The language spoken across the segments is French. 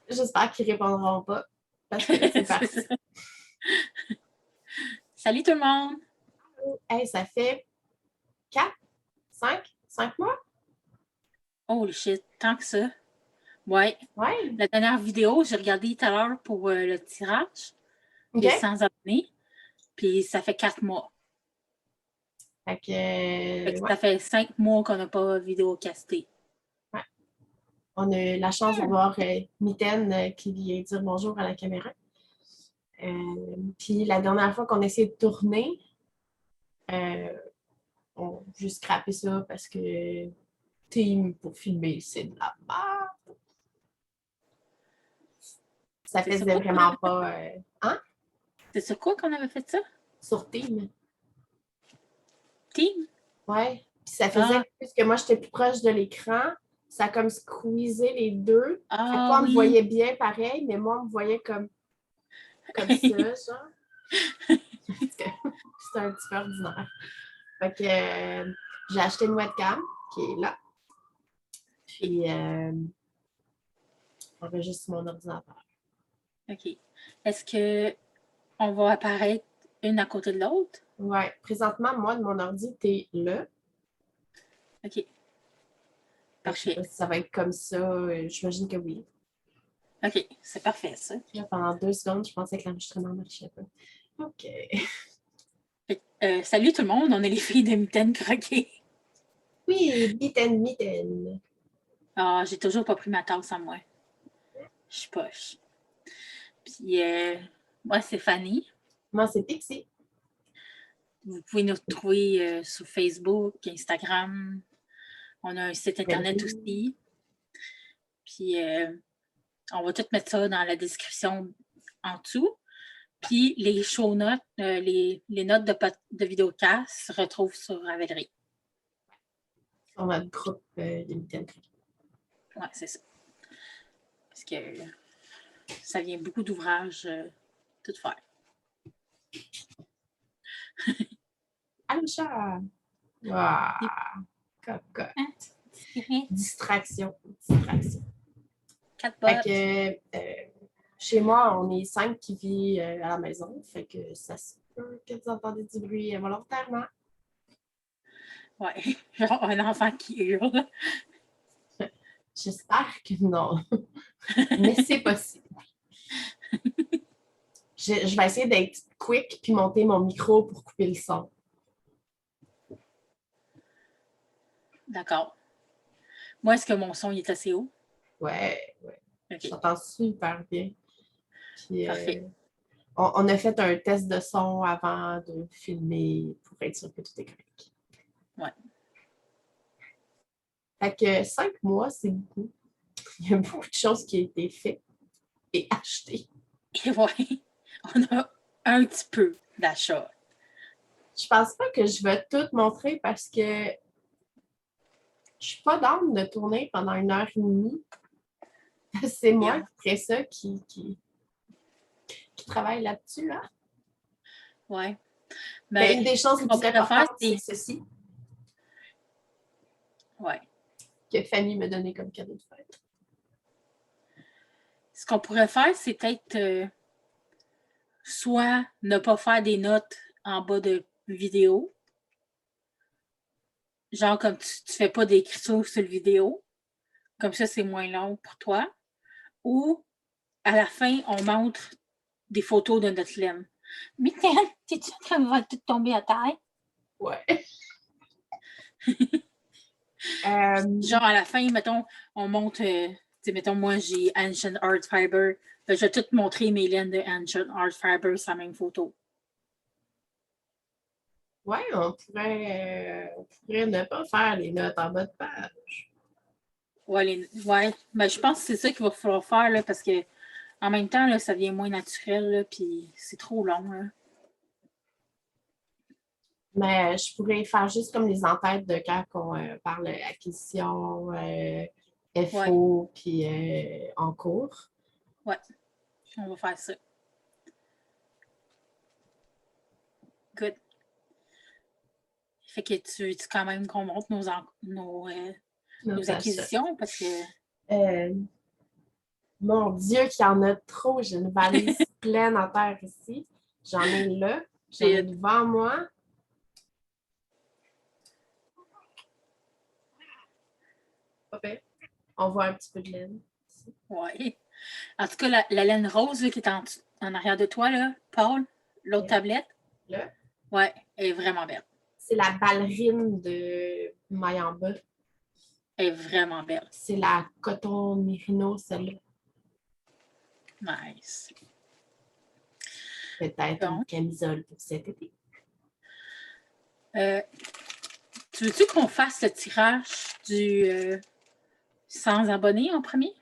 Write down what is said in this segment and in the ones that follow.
J'espère qu'ils répondront pas. Parce que là, c'est parti. Salut tout le monde! Hey, ça fait 5 mois? Holy shit, tant que ça. Ouais. Ouais. La dernière vidéo, j'ai regardé tout à l'heure pour le tirage, les OK. 100 abonnés, puis ça fait 4 mois. Fait que, ouais. Ça fait 5 mois qu'on n'a pas vidéocasté. Ouais. On a eu la chance de voir Mitaine qui vient dire bonjour à la caméra. Puis la dernière fois qu'on a essayé de tourner, on a juste scrappé ça parce que Team pour filmer, c'est de la merde. Ça faisait vraiment pas... Hein? C'est sur quoi qu'on avait fait ça? Sur Team. Team? Ouais. Puis ça faisait que puisque moi, j'étais plus proche de l'écran, ça a comme squeezé les deux. Fait que toi, on me voyait bien pareil, mais moi, on me voyait comme ça, genre. C'était un petit peu ordinaire. Fait que j'ai acheté une webcam qui est là. Puis enregistre mon ordinateur. OK. Est-ce qu'on va apparaître une à côté de l'autre? Ouais. Présentement, moi, de mon ordi, t'es là. OK. Parfait. Je sais pas si ça va être comme ça. J'imagine que oui. OK, c'est parfait, ça. Là, pendant 2 secondes, je pensais que l'enregistrement ne marchait pas. OK. Salut tout le monde, on est les filles de Mitaine Croquet. Oui, Mitaine. Ah, j'ai toujours pas pris ma tasse à moi. Je suis poche. Puis, moi, c'est Fanny. Moi, c'est Pixie. Vous pouvez nous retrouver sur Facebook, Instagram. On a un site Internet aussi. Puis, on va tout mettre ça dans la description en dessous. Puis, les show notes, les notes de vidéocast se retrouvent sur Ravelry. Sur notre groupe de Mitaine Croquet. Oui, c'est ça. Parce que ça vient beaucoup d'ouvrages tout faire. Allô, chat! Waouh! Cocotte. Distraction. 4 bottes. Fait que chez moi, on est 5 qui vivent à la maison. Fait que ça se peut que vous entendez du bruit volontairement. Ouais, genre un enfant qui hurle. J'espère que non. Mais c'est possible. Je vais essayer d'être quick puis monter mon micro pour couper le son. D'accord. Moi, est-ce que mon son est assez haut? Ouais. Okay. J'entends super bien. Puis, parfait. On a fait un test de son avant de filmer pour être sûr que tout est correct. Ouais. Fait que 5 mois, c'est beaucoup. Il y a beaucoup de choses qui ont été faites et achetées. Et ouais, on a un petit peu d'achat. Je pense pas que je vais tout montrer parce que je suis pas down de tourner pendant 1h30. C'est moi qui ferais ça qui travaille là-dessus, là. Ouais. Mais une des choses les plus importantes, c'est ceci. Ouais. Que Fanny m'a donné comme cadeau de fête. Ce qu'on pourrait faire, c'est peut-être soit ne pas faire des notes en bas de vidéo. Genre comme tu fais pas d'écriture sur le vidéo. Comme ça, c'est moins long pour toi. Ou à la fin, on montre des photos de notre laine. Mitaine, t'es-tu en train de tout tomber à terre? Ouais. Genre à la fin, mettons, on montre, mettons, moi j'ai Ancient Art Fiber. Je vais tout montrer mes laines de Ancient Art Fiber sur la même photo. Ouais, on pourrait ne pas faire les notes en bas de page. Ouais, mais je pense que c'est ça qu'il va falloir faire là, parce que en même temps, là, ça devient moins naturel, puis c'est trop long. Là. Mais je pourrais faire juste comme les entêtes de quand on parle acquisition, FO, puis en cours. Ouais, on va faire ça. Good. Fait que tu veux quand même qu'on montre nos acquisitions parce que. Mon Dieu, qu'il y en a trop. J'ai une valise pleine en terre ici. J'en ai là. J'en ai devant moi. Okay. On voit un petit peu de laine. Oui. En tout cas, la laine rose là, qui est en arrière de toi, là, Paul, l'autre tablette. Là? Oui, elle est vraiment belle. C'est la ballerine de Mayamba. Elle est vraiment belle. C'est la coton merino, celle-là. Nice. Peut-être une camisole pour cet été. Tu veux-tu qu'on fasse le tirage du 100 abonnés en premier?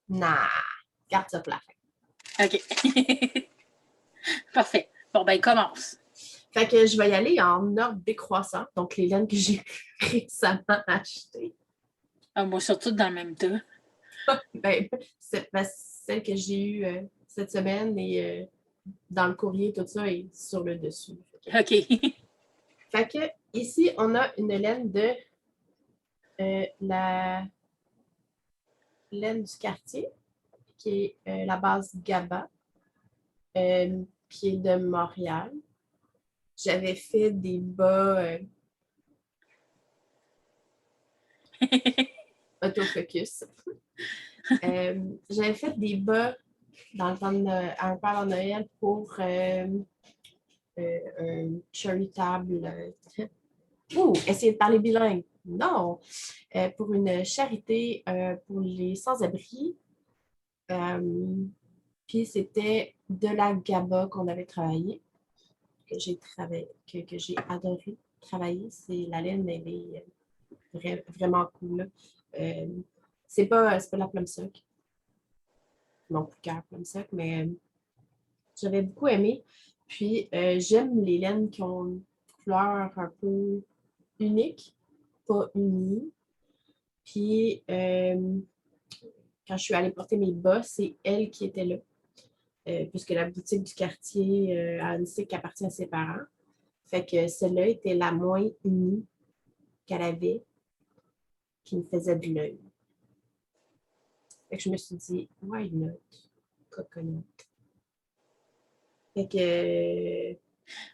Nah, garde ça plat. OK. Parfait. Bon, ben, commence. Fait que je vais y aller en ordre décroissant. Donc, les laines que j'ai récemment achetées. Ah, moi, surtout dans le même temps. Ben, c'est celle que j'ai eue cette semaine et dans le courrier, tout ça est sur le dessus. OK. Fait que ici, on a une laine de la laine du quartier, qui est la base GABA, qui est de Montréal. J'avais fait des bas autofocus. J'avais fait des bas dans le temps un père de Noël pour un charitable. Essayer de parler bilingue. Non! Pour une charité pour les sans-abri. Puis c'était de la GABA qu'on avait travaillé, que j'ai adoré travailler. C'est la laine, elle est vraiment cool. C'est pas la plum sock. Mon coup de cœur plum sock, mais j'avais beaucoup aimé. Puis j'aime les laines qui ont une couleur un peu unique, pas unie. Puis quand je suis allée porter mes bas, c'est elle qui était là. Puisque la boutique du quartier a indiqué qu'elle appartient à ses parents. Fait que celle-là était la moins unie qu'elle avait, qui me faisait de l'œil. Fait que je me suis dit, why not? Coconut. Fait que.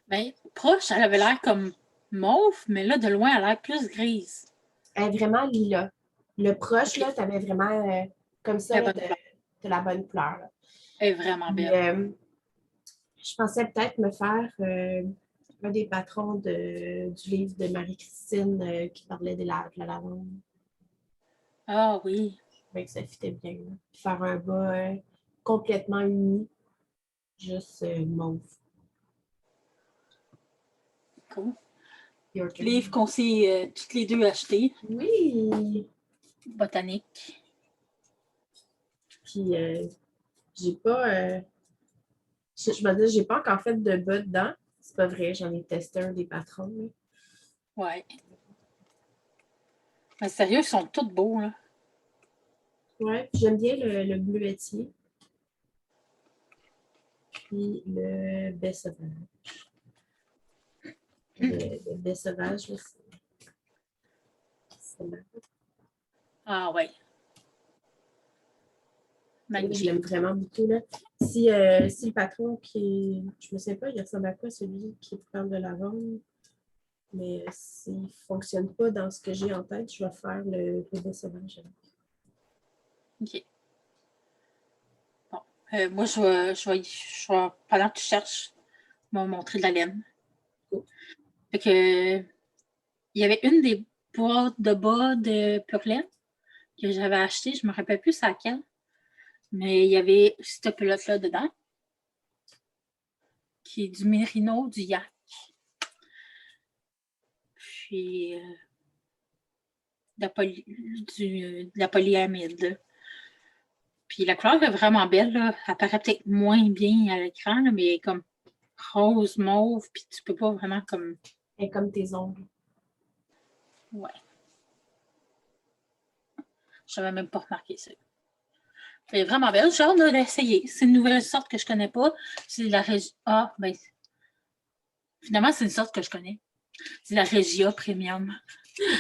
Ben, proche, elle avait l'air comme mauve, mais là, de loin, elle a l'air plus grise. Elle est vraiment lilas. Le proche, là, tu avais vraiment comme ça, là, de la bonne couleur. Là. Elle est vraiment belle. Je pensais peut-être me faire un des patrons du livre de Marie-Christine qui parlait de la lavande. Ah oui. Ben, ça fitait bien. Là. Faire un bas complètement uni, juste mauve. Cool. Livre qu'on s'est toutes les deux achetés. Oui! Botanique. Puis, j'ai pas. Je me dis, j'ai pas encore fait de bas dedans. C'est pas vrai, j'en ai testé un des patrons. Là. Ouais. Mais sérieux, ils sont tous beaux, là. Ouais, j'aime bien le bleuetier. Puis le baie sauvage. Le baie sauvage, là, c'est marrant. Ah ouais. Je l'aime vraiment beaucoup. Là. Si le patron qui est. Je ne sais pas, il ressemble à quoi celui qui parle de lavande. Mais s'il ne fonctionne pas dans ce que j'ai en tête, je vais faire le baie sauvage. OK. Bon. Moi, je vais, pendant que tu cherches, me montrer de la laine. Cool. Fait que, il y avait une des boîtes de bas de Pure Laine que j'avais acheté. Je ne me rappelle plus c'est laquelle. Mais il y avait cette pelote-là dedans, qui est du mérino, du yak. Puis de la polyamide. Puis la couleur est vraiment belle. Là. Elle paraît peut-être moins bien à l'écran, là, mais comme rose, mauve, puis tu peux pas vraiment comme... Elle est comme tes ongles. Ouais. Je n'avais même pas remarqué ça. Elle est vraiment belle. J'ai hâte de l'essayer. C'est une nouvelle sorte que je connais pas. C'est la Regia. Ah, ben... Finalement, c'est une sorte que je connais. C'est la Regia Premium.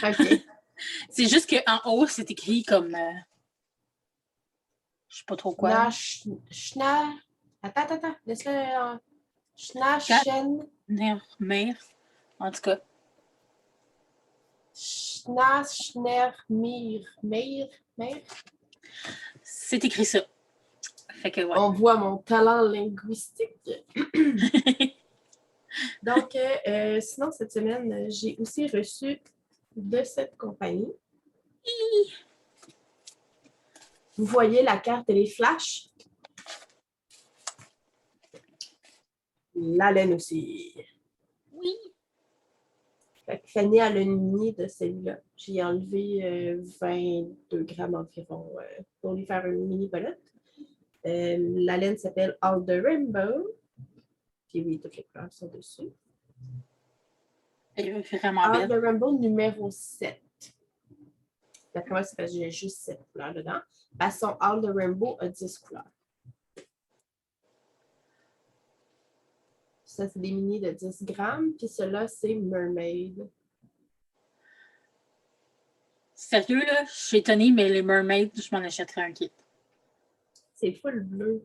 OK. C'est juste qu'en haut, c'est écrit comme Je sais pas trop quoi. Attends. Laisse-le. Schnaschen. Mer. En tout cas. Schnaschnermir. Meir. C'est écrit ça. Fait que, ouais. On voit mon talent linguistique. Donc, sinon, cette semaine, j'ai aussi reçu de cette compagnie. Vous voyez la carte et les flashs? La laine aussi. Oui. Fait que Fanny a le mini de celui-là. J'ai enlevé 22 grammes environ pour lui faire une mini pelote. La laine s'appelle All the Rainbow. Puis oui, toutes les couleurs sont dessus. Elle est vraiment All belle. the Rainbow numéro 7. D'après moi, c'est parce que j'ai juste 7 couleurs dedans. Son All the Rainbow a 10 couleurs. Ça, c'est des mini de 10 grammes. Puis ceux-là, c'est Mermaid. Sérieux, là, je suis étonnée, mais les Mermaids, je m'en achèterais un kit. C'est full bleu.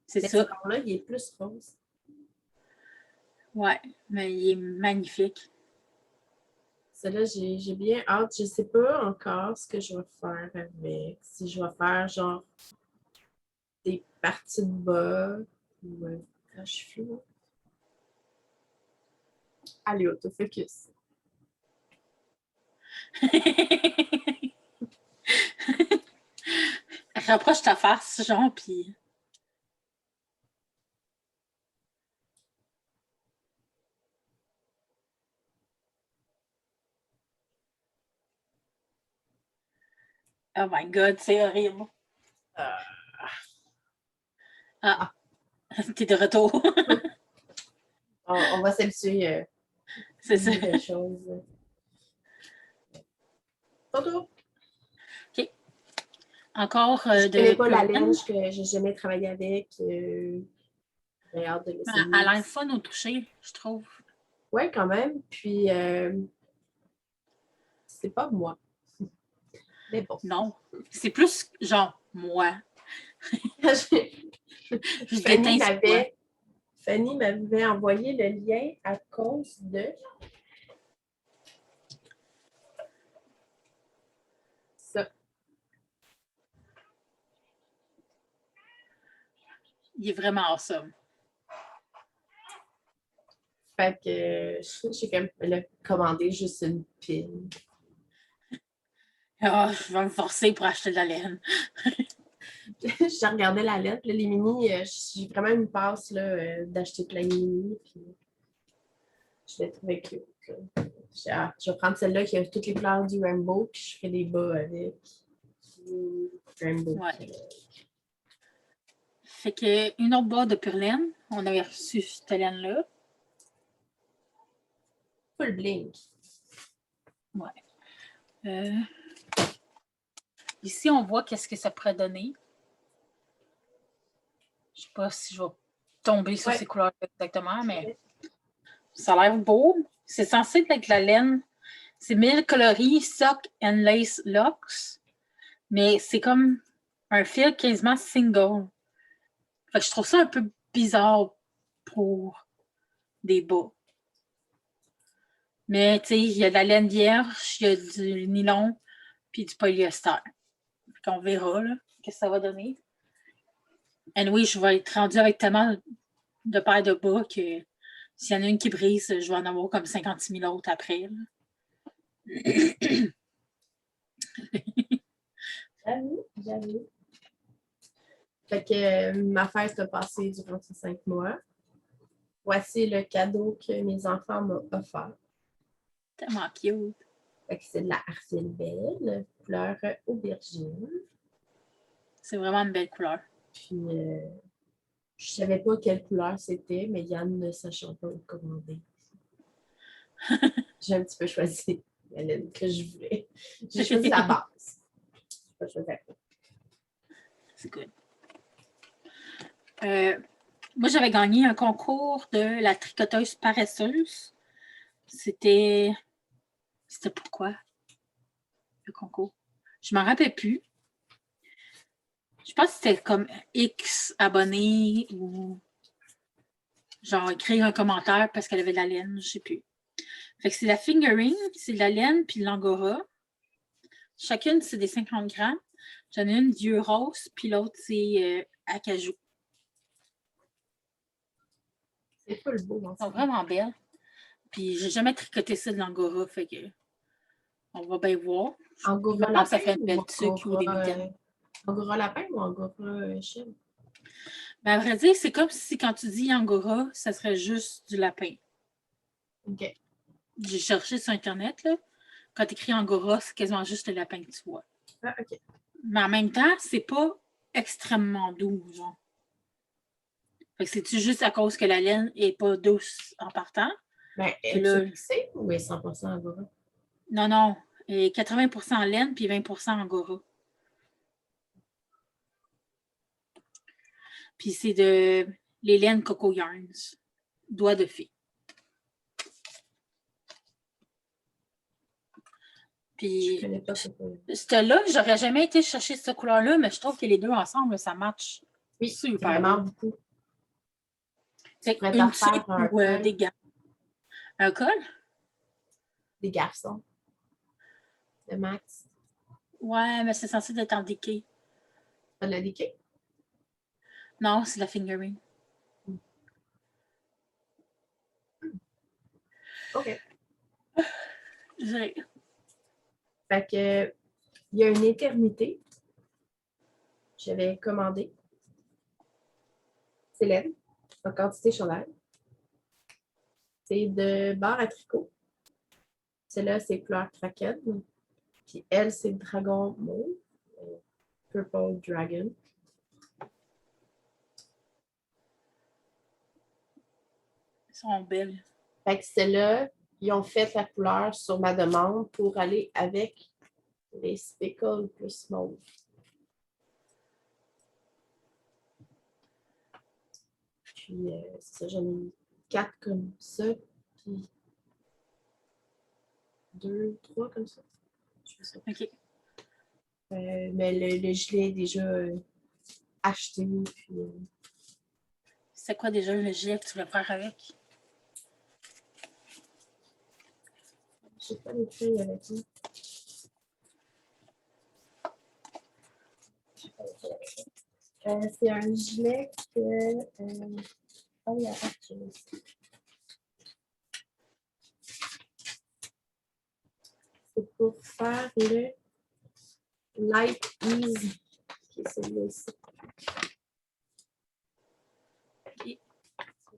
C'est ça. Là il est plus rose. Ouais, mais il est magnifique. Celui-là, j'ai bien hâte. Je ne sais pas encore ce que je vais faire avec. Si je vais faire genre des parties de bas ou quand je suis là. Allez, autofocus. Rapproche ta face, genre, puis... Oh my God, c'est horrible. T'es de retour. On va s'habituer c'est ça. Nouvelles choses. Bonjour. OK. Encore je de... connais pas la laine que j'ai jamais travaillé avec. J'ai hâte de l'essayer. Elle a l'air fun au toucher, je trouve. Oui, quand même. Puis, c'est pas moi. Mais bon. Non. C'est plus genre moi. Fanny m'avait envoyé le lien à cause de ça. Il est vraiment awesome. Fait que j'ai comme commandé juste une pile. Oh, je vais me forcer pour acheter de la laine. J'ai regardé la lettre, là, les mini, j'ai vraiment une passe d'acheter plein de mini. Puis je l'ai trouvé cute. Je vais prendre celle-là qui a toutes les couleurs du rainbow, puis je ferai des bas avec rainbow. Ouais. Fait que une autre boîte de pure laine, on avait reçu cette laine-là. Full blink. Ouais. Ici, on voit qu'est-ce que ça pourrait donner. Je ne sais pas si je vais tomber sur ces couleurs exactement, mais ça a l'air beau. C'est censé être la laine. C'est 1000 coloris Sock and Lace Locks, mais c'est comme un fil quasiment single. Fait que je trouve ça un peu bizarre pour des bas. Mais tu sais, il y a de la laine vierge, il y a du nylon, puis du polyester. On verra là, qu'est-ce que ça va donner. Et oui, je vais être rendue avec tellement de paires de bas que s'il y en a une qui brise, je vais en avoir comme 56 000 autres après. J'avoue. Fait que ma fête a passé durant ces 5 mois. Voici le cadeau que mes enfants m'ont offert. Tellement cute. Fait que c'est de la argile belle, couleur aubergine. C'est vraiment une belle couleur. Puis, je savais pas quelle couleur c'était, mais Yann ne sachant pas où commander. J'ai un petit peu choisi la laine que je voulais. J'ai choisi la base. Je pas choisi la couleur. C'est cool. Moi, j'avais gagné un concours de la tricoteuse paresseuse. C'était pourquoi le concours? Je m'en rappelle plus. Je pense que c'était comme X abonnés ou genre écrire un commentaire parce qu'elle avait de la laine, je sais plus. Fait que c'est la fingering, c'est de la laine puis de l'angora. Chacune, c'est des 50 grammes. J'en ai une vieux rose, puis l'autre, c'est acajou. C'est pas le beau. Elles sont vraiment belles. Puis j'ai jamais tricoté ça de l'angora, fait que on va bien voir. Angora lapin, ça fait une ou belle tuque ou des mitaines. Angora lapin ou Angora chine? Mais à vrai dire, c'est comme si quand tu dis angora, ça serait juste du lapin. OK. J'ai cherché sur Internet, là. Quand tu écris angora, c'est quasiment juste le lapin que tu vois. Ah, OK. Mais en même temps, c'est pas extrêmement doux, genre. Fait que c'est-tu juste à cause que la laine est pas douce en partant? Ben, es-tu mixé ou est 100% Angora? Non, non. Et 80% laine puis 20% angora. Puis c'est de les laines Coco Yarns. Doigts de fée. Puis, je connais pas ça. Cette-là, j'aurais jamais été chercher cette couleur-là, mais je trouve que les deux ensemble, ça match super vraiment bien. Beaucoup. C'est une tuque ou des gants. Un col? Des garçons. De Max. Ouais, mais c'est censé être en decay. Pas de la decay? Non, c'est la fingering. OK. Fait que, il y a une éternité. J'avais commandé. C'est laine. En quantité chandail. C'est de barre à tricot. Celle-là, c'est couleur kraken. Puis elle, c'est dragon mauve. Purple Dragon. Ils sont belles. Fait que celle-là, ils ont fait la couleur sur ma demande pour aller avec les speckles plus mauve. Puis, c'est ça, j'en ai mis 4 comme ça, puis 2, 3 comme ça. OK. Mais le gilet est déjà acheté. Puis, c'est quoi déjà le gilet que tu veux faire avec? Je sais pas les filles avec lui. C'est un gilet que... oh, il y a pas de chose. C'est pour faire le Light Ease, qui est celui-ci.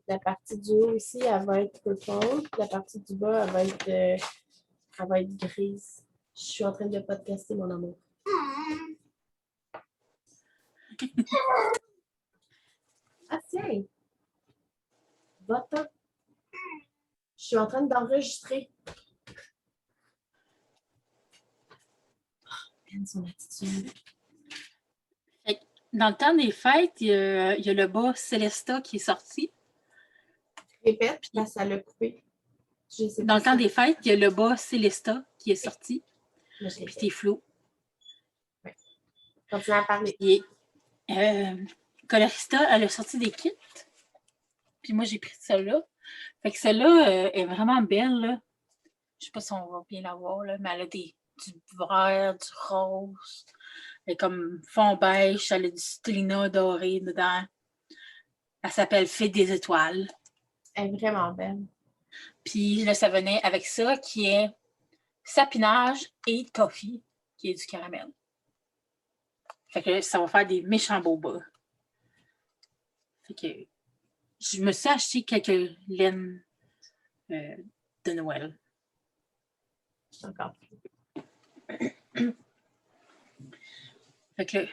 La partie du haut ici, elle va être purple. La partie du bas, elle va être grise. Je suis en train de podcaster, mon amour. Ah, tiens! Va-t'en. Je suis en train d'enregistrer. Son attitude. Dans le temps des fêtes, il y a le bas Célesta qui est sorti. Répète, puis ça l'a coupé. Dans le temps des fêtes, il y a le bas Célesta qui est sorti. Puis t'es flou. Ouais. Continue à parler. Puis, Colorista, elle a sorti des kits. Puis moi, j'ai pris celle-là. Fait que celle-là est vraiment belle, là. Je sais pas si on va bien la voir, là, mais elle a du vert, du rose. Elle est comme fond beige, elle a du stélina doré dedans. Elle s'appelle Fée des étoiles. Elle est vraiment belle. Puis là, ça venait avec ça qui est sapinage et toffee, qui est du caramel. Fait que ça va faire des méchants beaux bas. Fait que je me suis acheté quelques laines de Noël. Encore. Fait que,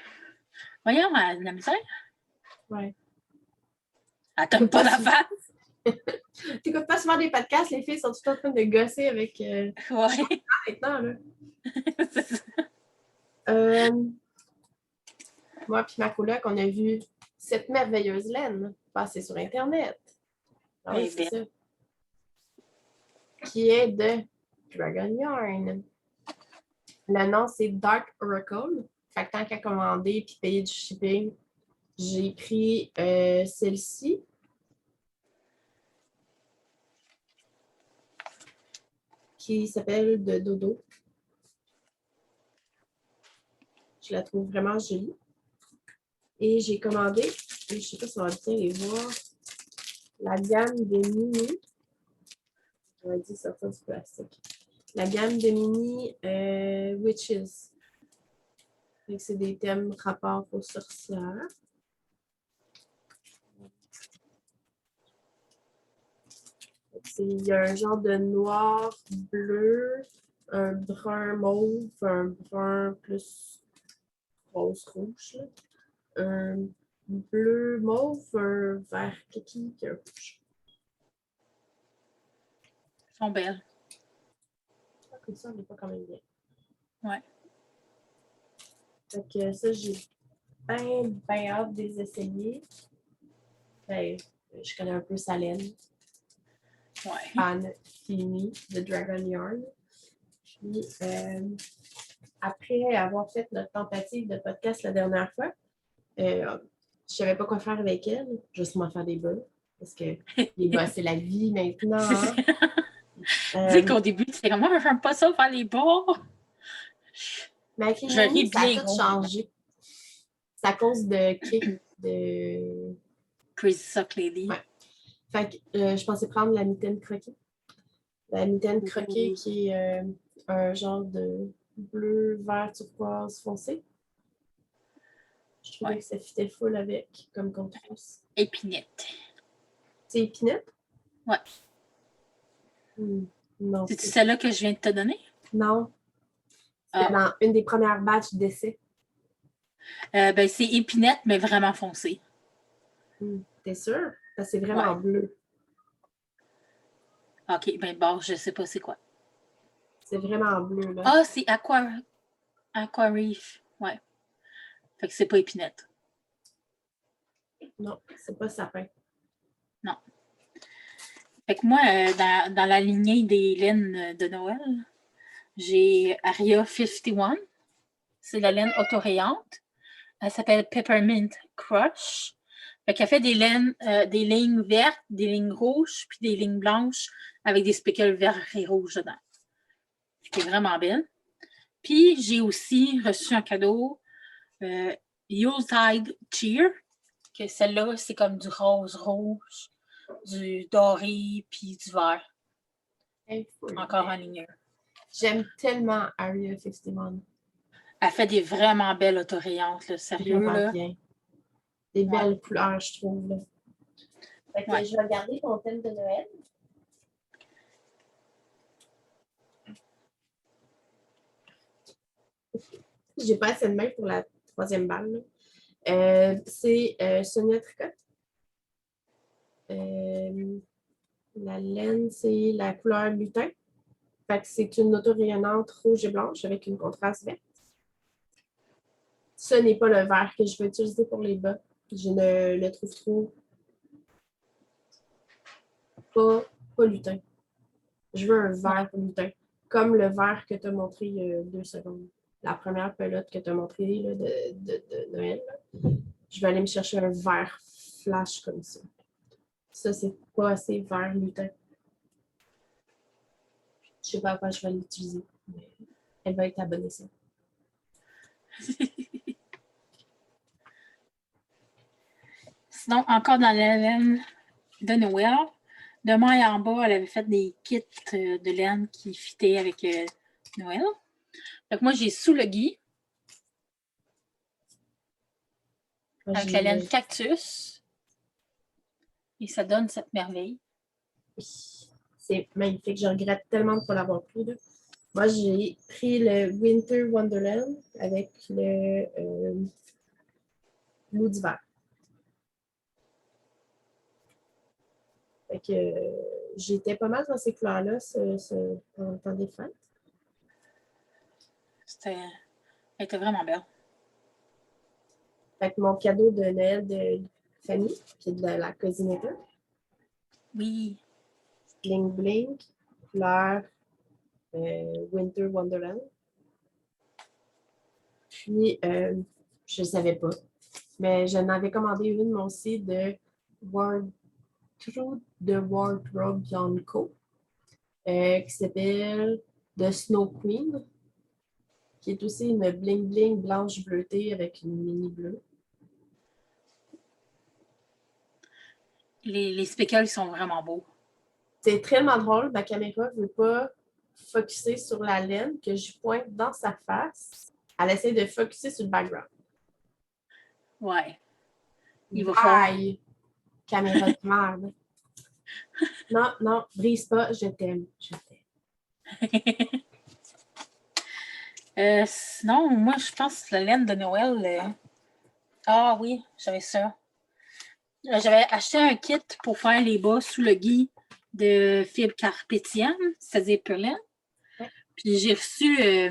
voyons, elle a de la misère. Ouais. Elle tombe pas dans la face. T'écoutes pas souvent des podcasts, les filles sont tout en train de gosser avec ouais. maintenant, là. C'est ça. Moi puis ma coloc, on a vu cette merveilleuse laine passer sur Internet. Ah oui, c'est ça. Qui est de Dragon Yarn. Le nom, c'est Dark Oracle. Fait que tant qu'à commander puis payer du shipping, j'ai pris celle-ci. Qui s'appelle de Dodo. Je la trouve vraiment jolie. Et j'ai commandé, je ne sais pas si on va bien les voir, la gamme de mini. On va dire sortir du plastique. La gamme de mini Witches. C'est des thèmes rapport aux sorcières. Il y a un genre de noir, bleu, un brun mauve, un brun plus rose rouge. Là. Un bleu mauve, un vert kaki, un rouge. Elles sont belles. Comme ça, on n'est pas quand même bien. Ouais. Donc, ça, j'ai bien hâte de les essayer. Ben, je connais un peu Salem. Ouais. Anne Fini de Dragon Yarn. Puis, après avoir fait notre tentative de podcast la dernière fois, je ne savais pas quoi faire avec elle. Juste m'en faire des bas. Parce que les bas, c'est la vie maintenant. Dis qu'au début, tu fais comment, je n'aime pas ça faire les bas. Mais avec les mini, ça a tout changé. C'est à cause de Kick de Crazy Sock Lady. Ouais. Fait que je pensais prendre la mitaine croquée. La mitaine croquée qui est un genre de bleu, vert, turquoise foncé. Je trouvais que ça fitait full avec comme contraste. Épinette. C'est épinette? Ouais. Non. C'est celle-là que je viens de te donner? Non. C'était dans une des premières batches d'essai. Ben, c'est épinette, mais vraiment foncé. T'es sûr? Parce que c'est vraiment bleu. OK, ben bon, je sais pas c'est quoi. C'est vraiment bleu, là. Ah, c'est Aqua Reef. Ouais. Fait que c'est pas épinette. Non, c'est pas sapin. Non. Fait que moi, dans la lignée des laines de Noël, j'ai Aria 51. C'est la laine autorayante. Elle s'appelle Peppermint Crush. Fait qu'elle fait des laines, des lignes vertes, des lignes rouges, puis des lignes blanches avec des speckles verts et rouges dedans. C'est vraiment belle. Puis j'ai aussi reçu un cadeau Yuletide Cheer, que celle-là, c'est comme du rose rouge, du doré, puis du vert. Encore en ligne. J'aime tellement Area 51. Elle fait des vraiment belles autorayantes, là, sérieux. Là. Bien. Des belles couleurs, je trouve. Là. Fait que je vais regarder ton thème de Noël. J'ai pas assez de main pour la troisième balle. C'est Sonia Tricotte. La laine, c'est la couleur lutin. Fait que c'est une auto-rayonnante rouge et blanche avec une contraste verte. Ce n'est pas le vert que je vais utiliser pour les bas. Je ne le trouve trop pas lutin. Je veux un vert lutin. Comme le vert que tu as montré il y a 2 secondes. La première pelote que tu as montrée là, de Noël. Là. Je vais aller me chercher un vert flash comme ça. Ça, c'est pas assez vert lutin. Je sais pas à quoi je vais l'utiliser. Mais elle va être abonnée ça. Sinon, encore dans la laine de Noël, de maille en bas, elle avait fait des kits de laine qui fitaient avec Noël. Donc moi, j'ai sous le gui avec la laine cactus. Et ça donne cette merveille. C'est magnifique. Je regrette tellement de ne pas l'avoir pris. Là. Moi, j'ai pris le Winter Wonderland avec le loup d'hiver. Fait que j'étais pas mal dans ces couleurs-là pendant le temps des fêtes. Elle était vraiment belle. Fait que mon cadeau de Noël de Fanny, puis de la Cosinetta. Oui. Bling Bling, couleur Winter Wonderland. Puis, je ne savais pas. Mais j'en avais commandé une, moi aussi, de Wardrobe Co. Qui s'appelle The Snow Queen, qui est aussi une bling-bling blanche bleutée avec une mini bleue. Les speckles sont vraiment beaux. C'est tellement drôle. Ma caméra ne veut pas focusser sur la laine que je pointe dans sa face. Elle essaie de focusser sur le background. Ouais. Il va faire. Caméra de merde. Non, non, brise pas, je t'aime. Je t'aime. Sinon, moi, je pense que la laine de Noël. Ah oui, j'avais ça. J'avais acheté un kit pour faire les bas sous le gui de fibre carpétienne, c'est-à-dire Perlin. Ouais. Puis j'ai reçu.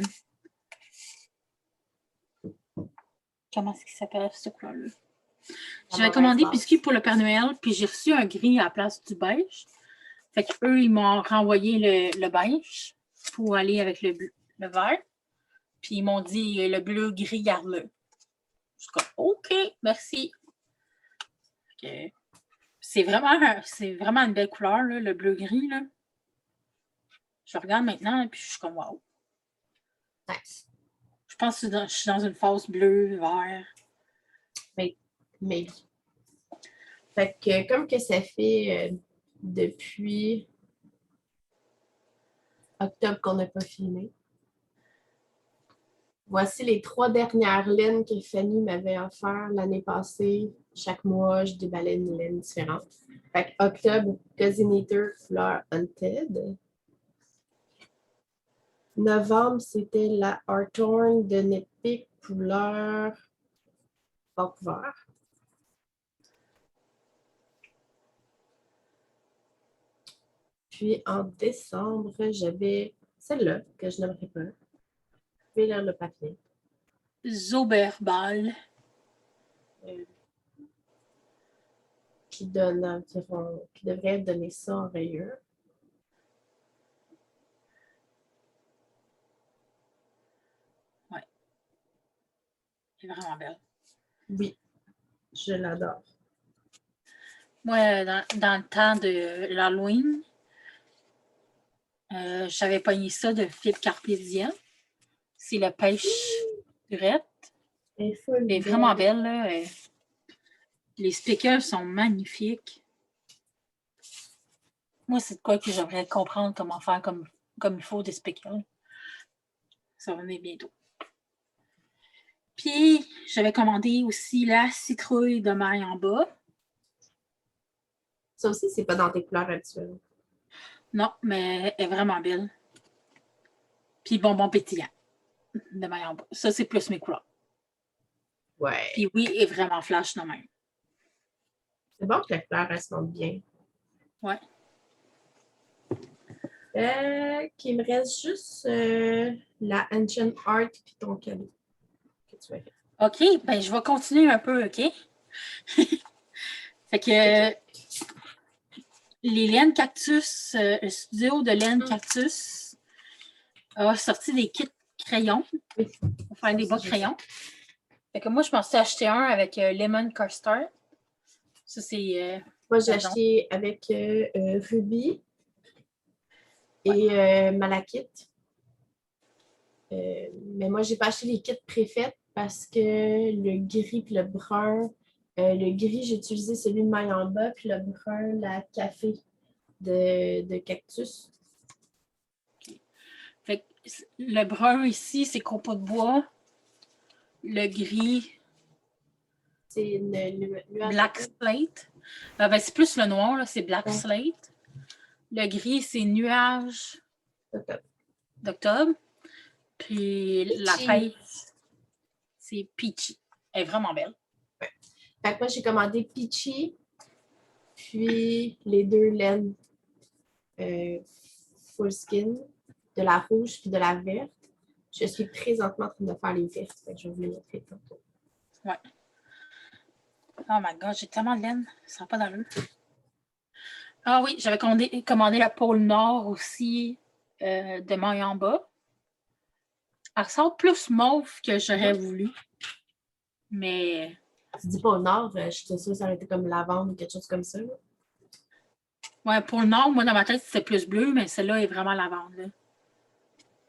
Comment est-ce qu'il s'appelle ce couleur-là? J'avais commandé biscuits pour le Père Noël, puis j'ai reçu un gris à la place du beige. Fait qu'eux, ils m'ont renvoyé le beige pour aller avec le vert. Puis ils m'ont dit le bleu, gris, garde-le. Je suis comme, OK, merci. Okay. C'est vraiment une belle couleur, là, le bleu-gris. Là. Je regarde maintenant, puis je suis comme, wow. Nice. Je pense que je suis dans une phase bleu, vert. Mais. Fait que comme que ça fait depuis octobre qu'on n'a pas filmé, voici les 3 dernières laines que Fanny m'avait offert l'année passée. Chaque mois, je déballais une laine différente. Fait que octobre, Cousin Eater, Fleur Hunted. Novembre, c'était la Hawthorne de Netpick, couleur vert. Puis en décembre, j'avais celle-là que je n'aimerais pas. Je vais lire le papier. Zauberball. Qui donne environ, qui devrait donner ça en rayure. Ouais. Elle est vraiment belle. Oui, je l'adore. Moi, dans le temps de l'Halloween, j'avais pogné ça de fibre carpédienne. C'est la pêche durette. Elle est vraiment belle. Là. Les speckles sont magnifiques. Moi, c'est de quoi que j'aimerais comprendre comment faire comme il faut des speckles. Ça va venir bientôt. Puis, j'avais commandé aussi la citrouille de maille en bas. Ça aussi, c'est pas dans tes couleurs habituelles. Non, mais elle est vraiment belle. Puis, bonbon pétillant de maille en bas. Ça, c'est plus mes couleurs. Ouais. Puis oui, elle est vraiment flash de même. C'est bon que la couleur, elle se montre bien. Ouais. Qu'il me reste juste la Ancient Art puis ton cadeau. Que tu as fait. OK, ben je vais continuer un peu, OK? Fait que les laines cactus, le studio de laine cactus a sorti des kits crayons pour faire des bas crayons. Fait que moi, je pensais acheter un avec Lemon Custard. Ça, c'est. Moi, j'ai acheté avec Ruby et Malachite. Mais moi, j'ai pas acheté les kits préfaits parce que le gris et le brun, le gris, j'ai utilisé celui de maille en bas, puis le brun, la café de cactus. Fait que le brun ici, c'est copeaux de bois. Le gris, c'est une Black Slate. Ben, c'est plus le noir, là, c'est Black Slate. Le gris, c'est nuage d'octobre. Puis Peachy. La pêche, c'est Peachy. Elle est vraiment belle. Ouais. Fait que moi, j'ai commandé Peachy, puis les 2 laines full skin, de la rouge puis de la verte. Je suis présentement en train de faire les vertes. Fait que je vais vous les montrer tantôt. Ouais. Oh my god, j'ai tellement de laine. Ça n'a pas d'allure. Ah oui, j'avais commandé la pôle nord aussi de maille en bas. Elle ressort plus mauve que j'aurais voulu. Mais... Tu dis pas au nord, je suis sûre que ça aurait été comme lavande ou quelque chose comme ça. Là. Ouais, pour le nord, moi, dans ma tête, c'était plus bleu, mais celle-là est vraiment lavande. Là.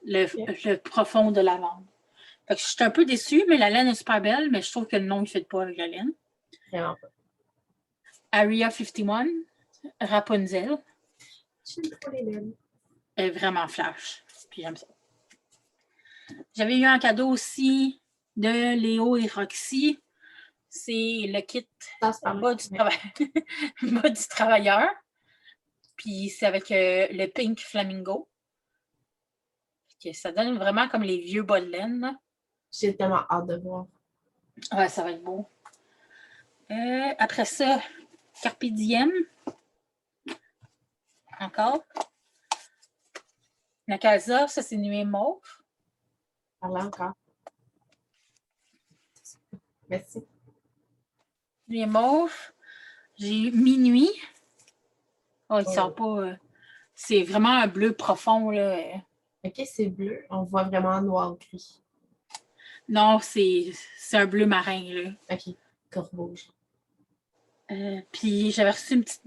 Le profond de lavande. Fait que je suis un peu déçue, mais la laine est super belle, mais je trouve que le nom ne fit pas avec la laine. Vraiment pas. Area 51, Rapunzel. J'aime trop les laines. Elle est vraiment flash. Puis j'aime ça. J'avais eu un cadeau aussi de Léo et Roxy. C'est le kit bas du travailleur. Puis c'est avec le Pink Flamingo. Ça donne vraiment comme les vieux bas de laine. J'ai tellement hâte de voir. Ouais, ça va être beau. Après ça, Carpe Diem. Encore. La Casa, ça c'est nuée mauve. Parle encore. Merci. Nuée mauve. J'ai eu Minuit. Oh, il sort pas. C'est vraiment un bleu profond, là. OK, c'est bleu. On voit vraiment noir-gris. Non, c'est un bleu marin, là. OK, corbeau. Puis j'avais reçu une petite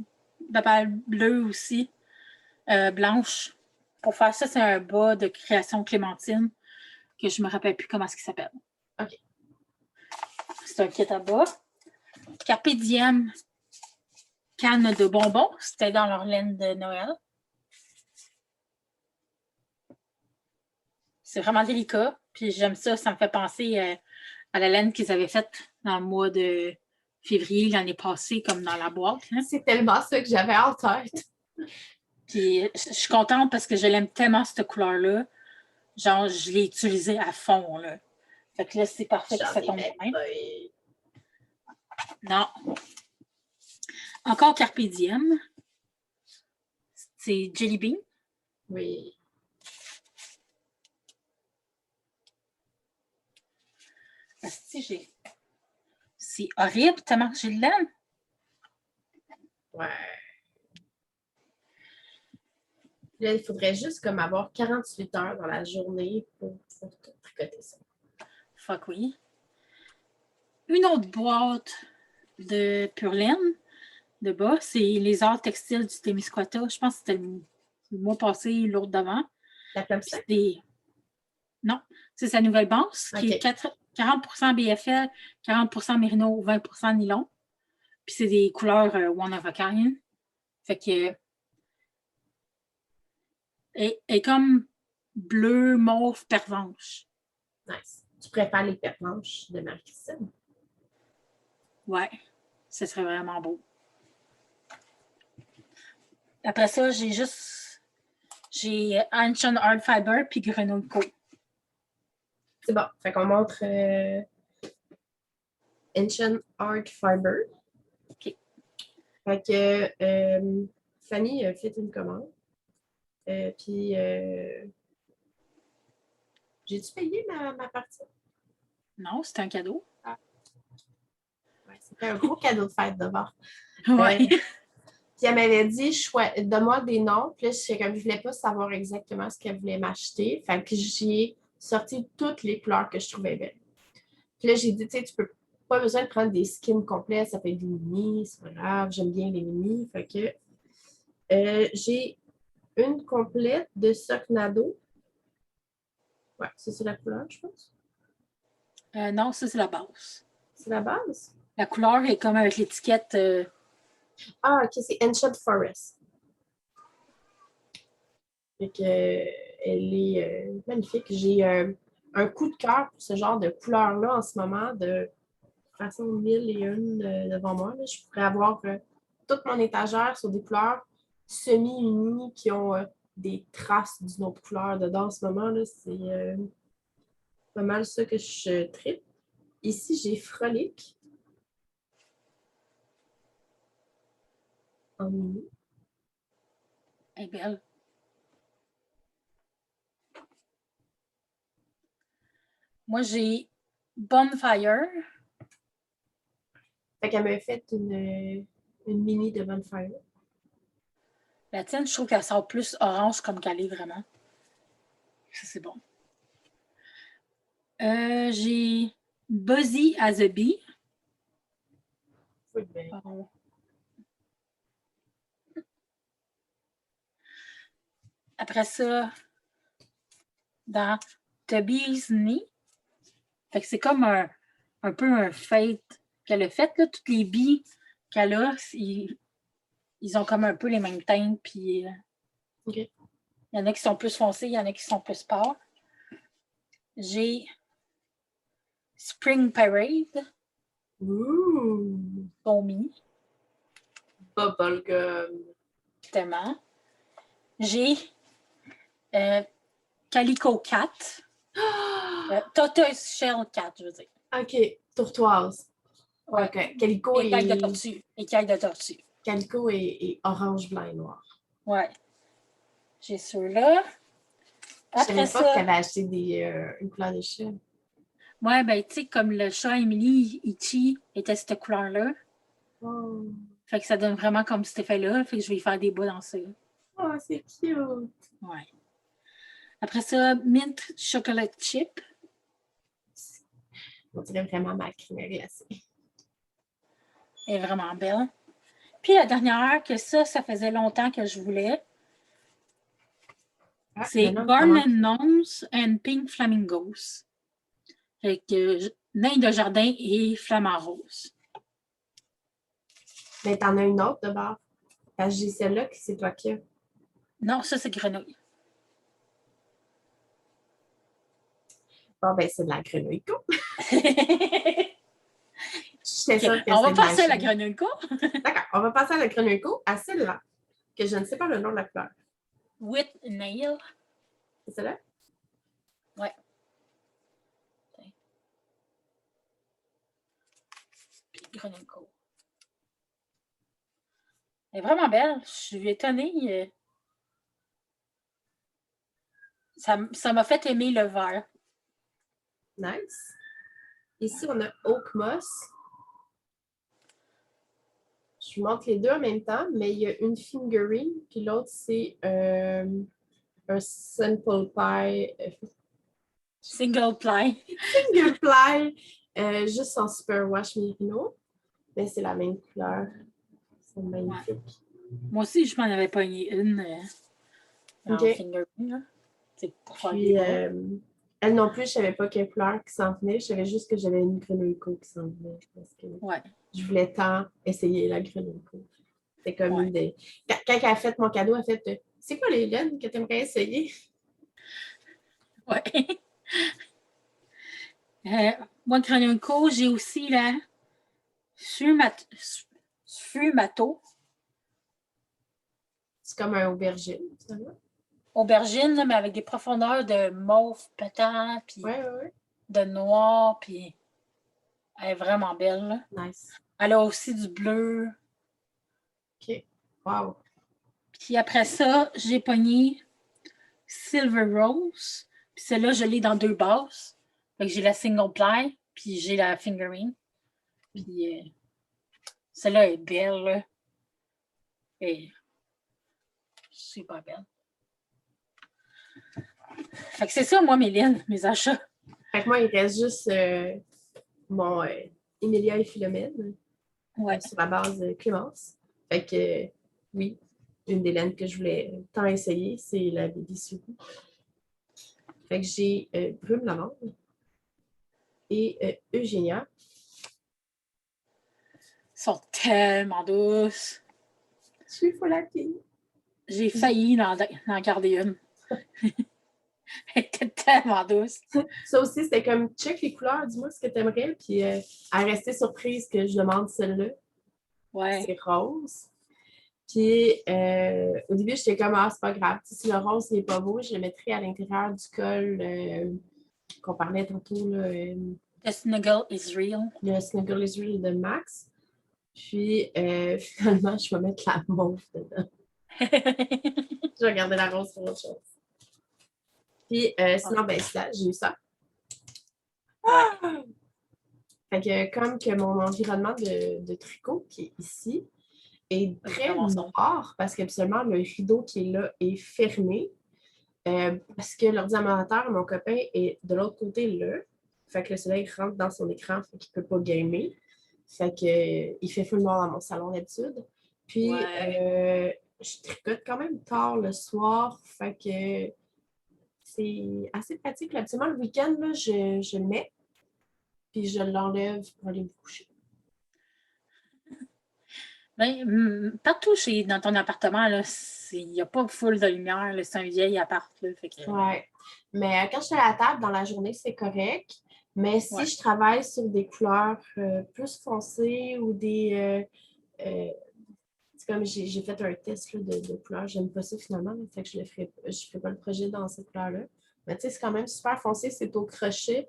babale bleue aussi, blanche. Pour faire ça, c'est un bas de création Clémentine que je me rappelle plus comment il s'appelle. OK. C'est un kit à bas. Carpe Diem, canne de bonbons. C'était dans leur laine de Noël. C'est vraiment délicat. Puis j'aime ça. Ça me fait penser à la laine qu'ils avaient faite dans le mois de février l'année passée, comme dans la boîte. Hein. C'est tellement ça que j'avais en tête. Puis je suis contente parce que je l'aime tellement, cette couleur-là. Genre, je l'ai utilisée à fond, là. Fait que là, c'est parfait que ça tombe bien. Non. Encore Carpe Diem. C'est Jelly Bean. Oui. C'est horrible, t'as mangé de laine? Ouais. Là, il faudrait juste comme avoir 48 heures dans la journée pour tricoter ça. Fuck oui. Une autre boîte de pure laine de bas, c'est les arts textiles du Témiscouata. Je pense que c'était le mois passé, l'autre d'avant. La comme ça? Non, c'est sa nouvelle base qui est 40% BFL, 40% mérino, 20% nylon. Puis c'est des couleurs one of a kind. Fait que est comme bleu, mauve, pervenche. Nice. Tu préfères les pervenches de Marie-Christine? Ouais, ce serait vraiment beau. Après ça, j'ai Ancient Art Fiber puis Grenouille Co. C'est bon. Fait qu'on montre Ancient Art Fiber. OK. Fait que Fanny a fait une commande. Puis j'ai-tu payé ma partie? Non, c'est un cadeau. Ah. Ouais, c'était un gros cadeau de fête de bord. Ouais. Puis elle m'avait dit, donne-moi des noms. Puis là, je ne voulais pas savoir exactement ce qu'elle voulait m'acheter. Fait que j'ai sorti toutes les couleurs que je trouvais belles. Puis là, j'ai dit, tu sais, tu peux pas besoin de prendre des skins complets. Ça fait des mini, c'est pas grave. J'aime bien les mini. Fait que j'ai une complète de Socnado. Ouais, c'est la couleur, je pense. Non, ça, c'est la base. C'est la base? La couleur est comme avec l'étiquette. Ah, OK, c'est Ancient Forest. Fait que, elle est magnifique. J'ai un coup de cœur pour ce genre de couleur-là en ce moment, de façon 1001 devant moi. Là. Je pourrais avoir toute mon étagère sur des couleurs semi-unies qui ont des traces d'une autre couleur dedans en ce moment. C'est pas mal ça que je tripe. Ici, j'ai Frolic. En mini. Elle est belle. Moi, j'ai Bonfire. Fait qu'elle m'a fait une mini de Bonfire. La tienne, je trouve qu'elle sort plus orange comme qu'elle est vraiment. Ça, c'est bon. J'ai Buzzy as a Bee. Oh. Après ça, dans The Bee's Knee. Fait que c'est comme un peu un fate qu'elle a fait. Là, toutes les billes qu'elle a, ils ont comme un peu les mêmes teintes. Puis il y en a qui sont plus foncés, il y en a qui sont plus pâles. J'ai Spring Parade. Tommy. Bubblegum. Tellement. J'ai Calico Cat. Tortoise Shell Cat, je veux dire. OK. Tourtoise. Ouais. OK. Calico et... Écaille de tortue. Écaille de tortue. Calico et orange, blanc et noir. Ouais. J'ai ceux-là. Après ça... Je savais pas que tu avais acheté une couleur de chat. Ouais, ben, tu sais, comme le chat Emily Itchy était cette couleur-là. Oh. Fait que ça donne vraiment comme cet effet-là. Fait que je vais y faire des bas dans ça. Oh, c'est cute. Ouais. Après ça, Mint Chocolate Chip. On dirait vraiment ma crème glacée. Elle est vraiment belle. Puis la dernière, que ça faisait longtemps que je voulais. C'est Garden Gnomes and Pink Flamingos. Fait que nain de jardin et flamant rose. Mais t'en as une autre de bord. Parce que j'ai celle-là que c'est toi qui as. Non, ça c'est grenouille. Bon, ben c'est de la grenouille co. Okay. On va passer à la grenouille co. D'accord, on va passer à la grenouille co, à celle-là, que je ne sais pas le nom de la couleur. With Nail. C'est celle-là? Ouais. Puis grenouille co. Elle est vraiment belle. Je suis étonnée. Ça m'a fait aimer le vert. Nice. Ici, on a Oak Moss. Je vous montre les deux en même temps, mais il y a une fingering, puis l'autre, c'est un simple pie. Single ply. Single ply, juste en superwash Merino. Mais c'est la même couleur. C'est magnifique. Ouais. Moi aussi, je m'en avais pogné une en fingering. C'est pour faire des bas. Elle non plus, je ne savais pas quelle couleur qui s'en venait. Je savais juste que j'avais une grenouille co qui s'en venait. Parce que je voulais tant essayer la grenouille co. C'est comme une des... Quand elle a fait mon cadeau, elle a fait « C'est quoi les laines que tu aimerais essayer? » Ouais. Moi, grenouille co, j'ai aussi la Fumato. C'est comme un aubergine, finalement. Aubergine, là, mais avec des profondeurs de mauve pétant, puis de noir, puis elle est vraiment belle. Là. Nice. Elle a aussi du bleu. OK. Wow. Puis après ça, j'ai pogné Silver Rose. Puis celle-là, je l'ai dans deux bases. Fait que j'ai la single ply, puis j'ai la fingering. Puis celle-là est belle. Là. Et super belle. Fait que c'est ça, moi, mes achats. Fait que moi, il reste juste mon Emilia et Philomène. Sur la base de Clémence. Fait que oui, une des laines que je voulais tant essayer, c'est la Baby Subi. Fait que j'ai Brume Lavande et Eugénia. Elles sont tellement douces. Je suis folle. J'ai failli en garder une. Elle était tellement douce. Ça aussi, c'était comme check les couleurs, dis-moi ce que tu aimerais. Puis elle restait surprise que je demande celle-là. Ouais. C'est rose. Puis au début, j'étais comme c'est pas grave. Si le rose n'est pas beau, je le mettrais à l'intérieur du col qu'on parlait tantôt. Là, The Snuggle is Real. Le Snuggle is Real de Max. Puis finalement, je vais mettre la mauve dedans. Je vais garder la rose pour autre chose. Puis sinon, ben ça, j'ai eu ça. Ah! Fait que comme que mon environnement de tricot qui est ici est très noir parce qu'absolument le rideau qui est là est fermé parce que l'ordinateur, mon copain, est de l'autre côté là. Fait que le soleil rentre dans son écran, fait qu'il ne peut pas gamer. Fait que il fait full noir dans mon salon d'habitude. Puis, je tricote quand même tard le soir. Fait que c'est assez pratique. Habituellement, le week-end, là, je le mets. Puis, je l'enlève pour aller me coucher. Ben, partout dans ton appartement, il n'y a pas full de lumière. C'est un vieil appart. Là, fait que... Ouais. Mais quand je suis à la table, dans la journée, c'est correct. Mais si je travaille sur des couleurs plus foncées ou des... c'est comme j'ai fait un test là, de couleurs. J'aime pas ça finalement. Fait que je ne ferai pas le projet dans cette couleur-là. Mais tu sais, c'est quand même super foncé. C'est au crochet.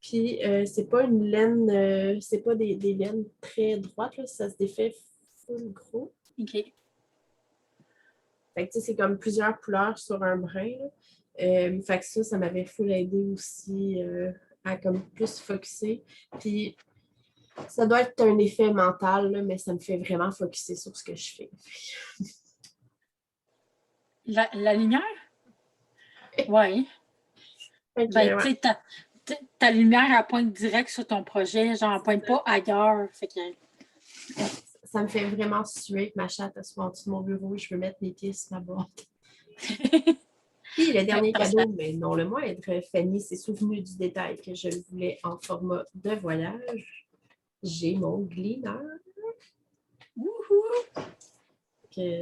Puis, c'est pas une laine... c'est pas des laines très droites. Là, ça se défait full gros. OK. Fait que tu sais, c'est comme plusieurs couleurs sur un brin. Fait que ça m'avait full aidé aussi à comme plus focusser. Puis ça doit être un effet mental, là, mais ça me fait vraiment focusser sur ce que je fais. La lumière? Oui. Ben, tu sais, ta lumière, elle pointe direct sur ton projet, genre, elle pointe pas ailleurs. Fait que... Ça me fait vraiment suer avec ma chatte à en dessous de mon bureau et je veux mettre mes pieds sur ma boîte. Puis le dernier cadeau, mais non le moindre, Fanny s'est souvenue du détail que je voulais en format de voyage. J'ai mon gleaner. Je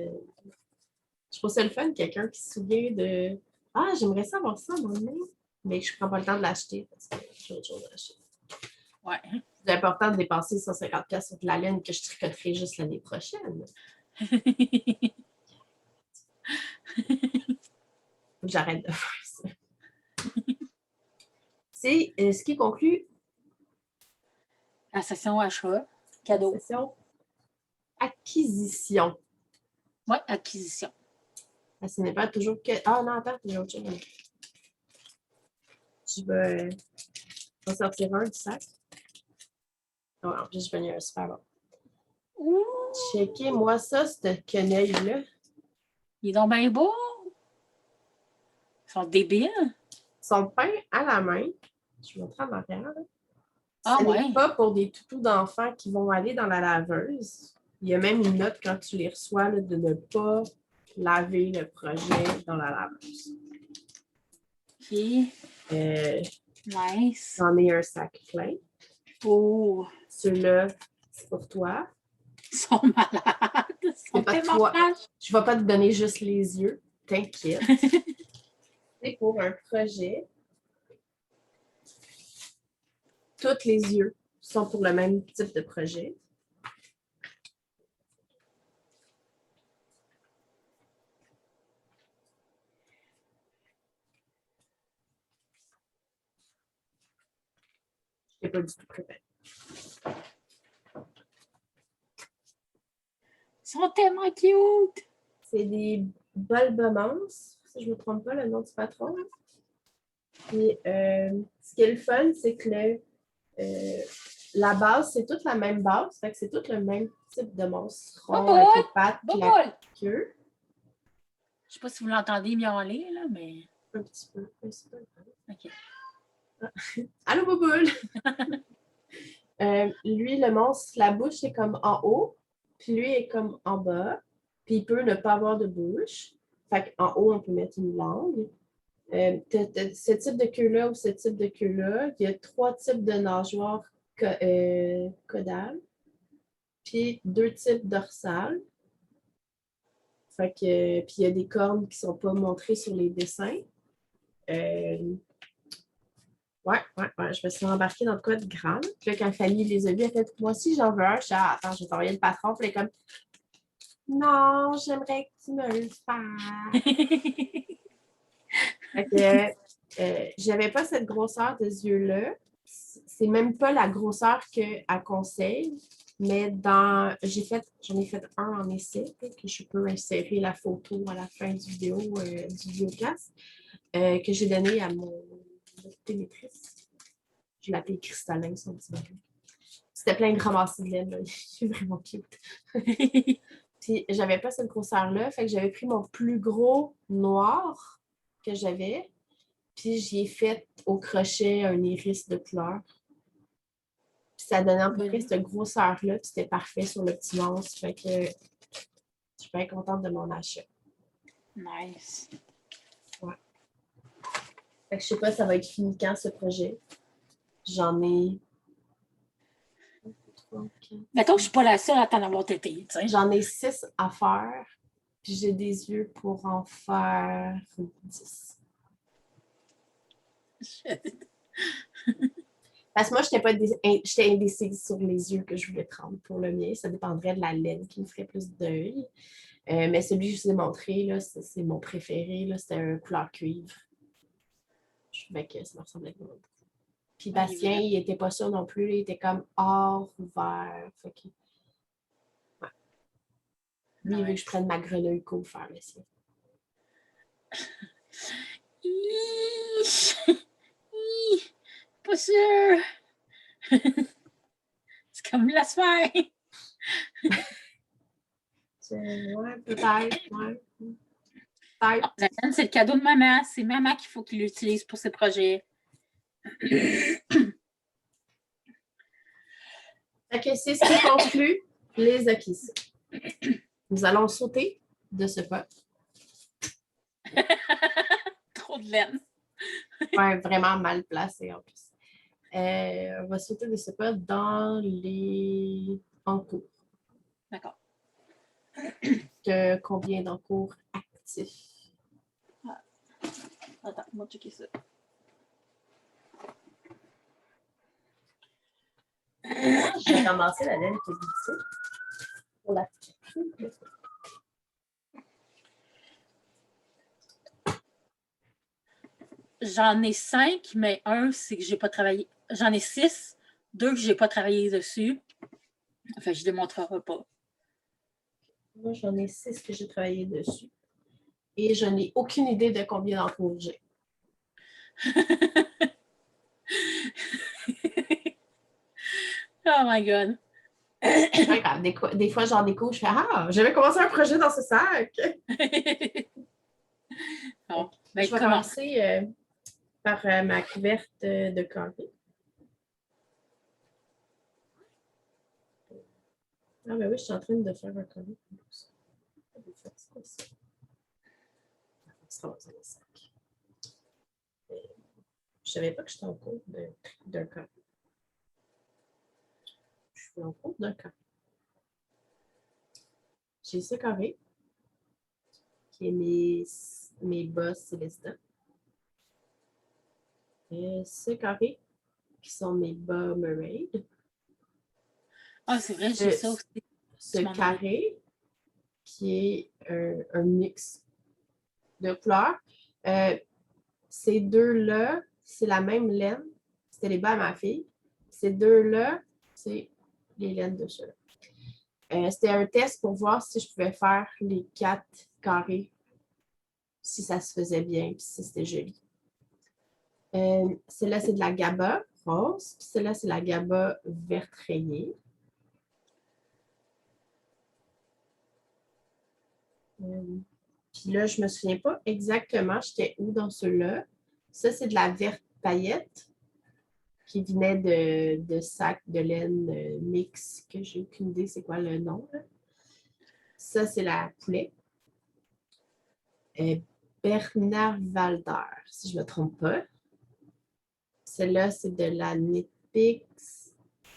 trouve ça le fun, quelqu'un qui se souvient de Ah, j'aimerais ça avoir ça, mon nom. Mais je ne prends pas le temps de l'acheter parce que j'ai autre chose à acheter. Ouais. C'est important de dépenser 150$ sur de la laine que je tricoterai juste l'année prochaine. J'arrête de faire ça. C'est ce qui conclut la session achat, cadeau. La session acquisition. Oui, acquisition. Ce n'est pas toujours que... Ah non, attends, j'ai autre chose. Je vais en sortir un du sac. Oh, en plus, je vais un super bon. Ouh! Checkez-moi ça, ce quenouille-là. Il est donc bien beau. Ils sont débiles. Ils sont peints à la main. Je vais montrer en arrière. Ce n'est pas pour des toutous d'enfants qui vont aller dans la laveuse. Il y a même une note quand tu les reçois là, de ne pas laver le projet dans la laveuse. OK. Nice. J'en ai un sac plein. Oh! Ceux-là, c'est pour toi. Ils sont malades. Ils sont tellement plages. Je ne vais pas te donner juste les yeux. T'inquiète. C'est pour un projet. Tous les yeux sont pour le même type de projet. Je n'ai pas du tout préparé. Ils sont tellement cute! C'est des Bulbamans, si je ne me trompe pas, le nom du patron. Puis, ce qui est le fun, c'est que la base, c'est toute la même base. Fait que c'est tout le même type de monstre rond avec les pattes et la queue. Je ne sais pas si vous l'entendez miauler, là, mais... Un petit peu. OK. Allô, Bouboule! Lui, le monstre, la bouche est comme en haut, puis lui est comme en bas. Puis il peut ne pas avoir de bouche. Fait qu'en haut, on peut mettre une langue. Ce type de queue-là ou ce type de queue-là, il y a 3 types de nageoires caudales, puis 2 types dorsales. Fait que, puis il y a des cornes qui ne sont pas montrées sur les dessins. Ouais, je me suis embarquée dans le cas de grande. Puis là, quand Fanny les a vus, elle fait moi aussi, j'en veux un. Je dis, attends, je vais t'envoyer le patron. Puis elle est comme non, j'aimerais que tu me le fasses. Fait que j'avais pas cette grosseur de yeux-là. C'est même pas la grosseur qu'elle conseille, mais j'en ai fait un en essai, que je peux insérer la photo à la fin du vidéocast, que j'ai donné à mon maîtresse. Je l'appelais Cristallin, son petit bébé. C'était plein de ramassés de laine. C'est vraiment cute. Puis, j'avais pas cette grosseur-là. Fait que j'avais pris mon plus gros noir que j'avais. Puis j'y ai fait au crochet un iris de couleur. Puis ça donnait à peu près cette grosseur-là. Puis c'était parfait sur le petit monstre. Fait que je suis bien contente de mon achat. Nice. Ouais. Fait que je sais pas, ça va être fini quand ce projet. J'en ai. Mettons que je suis pas la seule à t'en avoir tété. J'en ai 6 à faire. Puis j'ai des yeux pour en faire 10. Parce que moi, j'étais indécise sur les yeux que je voulais prendre pour le mien. Ça dépendrait de la laine qui me ferait plus d'œil. Mais celui que je vous ai montré, là, c'est mon préféré. C'était un couleur cuivre. Je trouvais que ça me ressemblait beaucoup. Puis Bastien, il n'était pas sûr non plus. Il était comme or ou vert. Fait que... ouais. Lui, il veut que je prenne ma grenouille pour faire le sien. Pas sûr. C'est comme la sphère. Ouais, peut-être. Ouais. Peut-être. C'est le cadeau de maman. C'est maman qu'il faut qu'il l'utilise pour ses projets. Ok, c'est ce qui conclut les acquisitions. Nous allons sauter de ce pas. Trop de laine. Ouais, vraiment mal placé en plus. On va sauter de ce pas dans les encours. D'accord. Combien d'encours actifs? Ah. Attends, on va checker ça. Je vais ramasser la laine qui est glissée pour la J'en ai 5, mais un, c'est que j'ai pas travaillé. J'en ai 6, 2 que j'ai pas travaillé dessus. Enfin, je ne démontrerai pas. Moi, j'en ai 6 que j'ai travaillé dessus. Et je n'ai aucune idée de combien d'encours j'ai. Oh my God. C'est pas grave. Des fois, j'en découvre, je fais « Ah, j'avais commencé un projet dans ce sac! » Bon, ben, je vais commencer par ma couverte de carré. Ah ben oui, je suis en train de faire un carré. Je savais pas que j'étais en cours d'un carré. Je suis en cours d'un carré. J'ai ce carré qui est mes bas Célestin. Et ce carré qui sont mes bas Mermaid. Ah, c'est vrai, j'ai ça aussi. Ce carré qui est un mix de couleurs. Ces deux-là, c'est la même laine. C'était les bas à ma fille. Ces deux-là, c'est les laines de ceux-là. C'était un test pour voir si je pouvais faire les 4 carrés, si ça se faisait bien, puis si c'était joli. Celle-là, c'est de la GABA rose, puis celle-là, c'est la GABA verte rayée. Puis là, je ne me souviens pas exactement, j'étais où dans ceux-là. Ça, c'est de la verte paillette qui venait de sacs de laine mix, que j'ai aucune idée c'est quoi le nom. Là. Ça, c'est la poulet. Bernard Valder, si je ne me trompe pas. Celle-là, c'est de la Knitpicks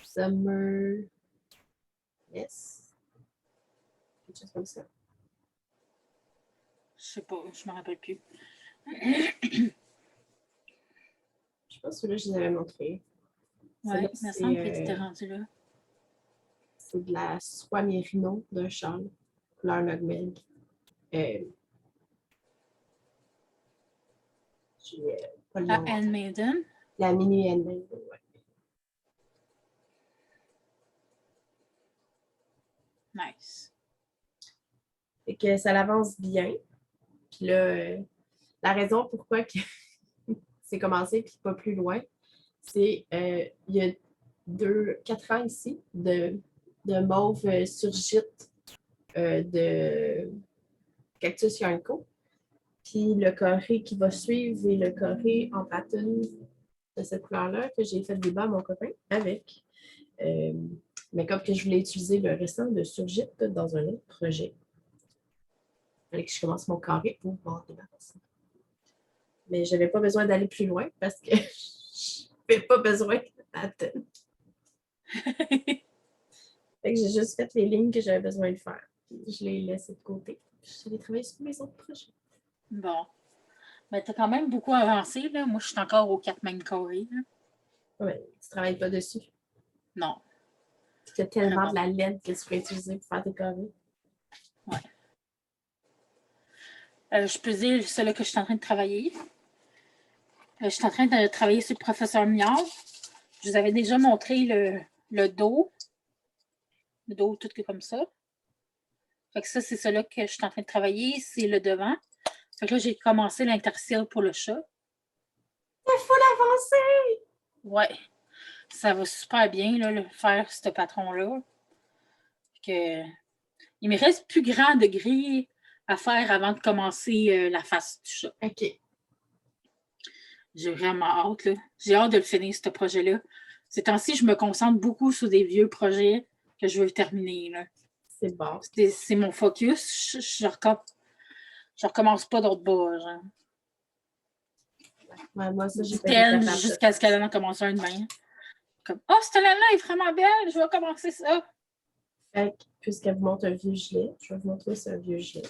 Summer. Yes. Quelque chose comme ça. Je sais pas, je me rappelle plus. Je sais pas si là je les avais montrés. Oui, il me semble que tu t'es rendu là. C'est de la soie mérino d'un châle, couleur Nogmeg. La Handmaiden? La mini Handmaiden, oui. Nice. Fait que ça l'avance bien. Puis là, la raison pourquoi que c'est commencé puis pas plus loin, c'est il y a 4 ans ici de mauve surgite de Cactus Yarnco. Puis le carré qui va suivre est le carré en pattern de cette couleur-là que j'ai fait débat à mon copain avec. Mais comme que je voulais utiliser le restant de Surgit dans un autre projet, il fallait que je commence mon carré pour pouvoir débarrasser. Mais je n'avais pas besoin d'aller plus loin parce que je n'avais pas besoin de pattern. Fait que j'ai juste fait les lignes que j'avais besoin de faire. Puis je les laissées de côté. Je vais travailler sur mes autres projets. Bon. Mais tu as quand même beaucoup avancé, là. Moi, je suis encore aux 4 mêmes carrés. Oui, tu ne travailles pas dessus. Non. Tu as tellement de la laine que tu peux utiliser pour faire tes carrés. Oui. Je peux dire celui que je suis en train de travailler. Je suis en train de travailler sur le professeur Miard. Je vous avais déjà montré le dos. Le dos tout comme ça. Fait que ça, c'est celui que je suis en train de travailler. C'est le devant. Fait que là, j'ai commencé l'intercile pour le chat. Il faut l'avancer! Ouais. Ça va super bien, là, le faire, ce patron-là. Il me reste plus grand degré à faire avant de commencer la face du chat. OK. J'ai vraiment hâte, là. J'ai hâte de le finir, ce projet-là. Ces temps-ci, je me concentre beaucoup sur des vieux projets que je veux terminer, là. C'est bon. C'est mon focus. Je recommence pas d'autres bas, genre. Ouais, moi, ça, j'ai pas été capable. Jusqu'à ce qu'elle en commence un demain. Comme, oh, cette laine-là est vraiment belle, je vais commencer ça. Fait que, puisqu'elle vous montre un vieux gilet, je vais vous montrer c'est un vieux gilet.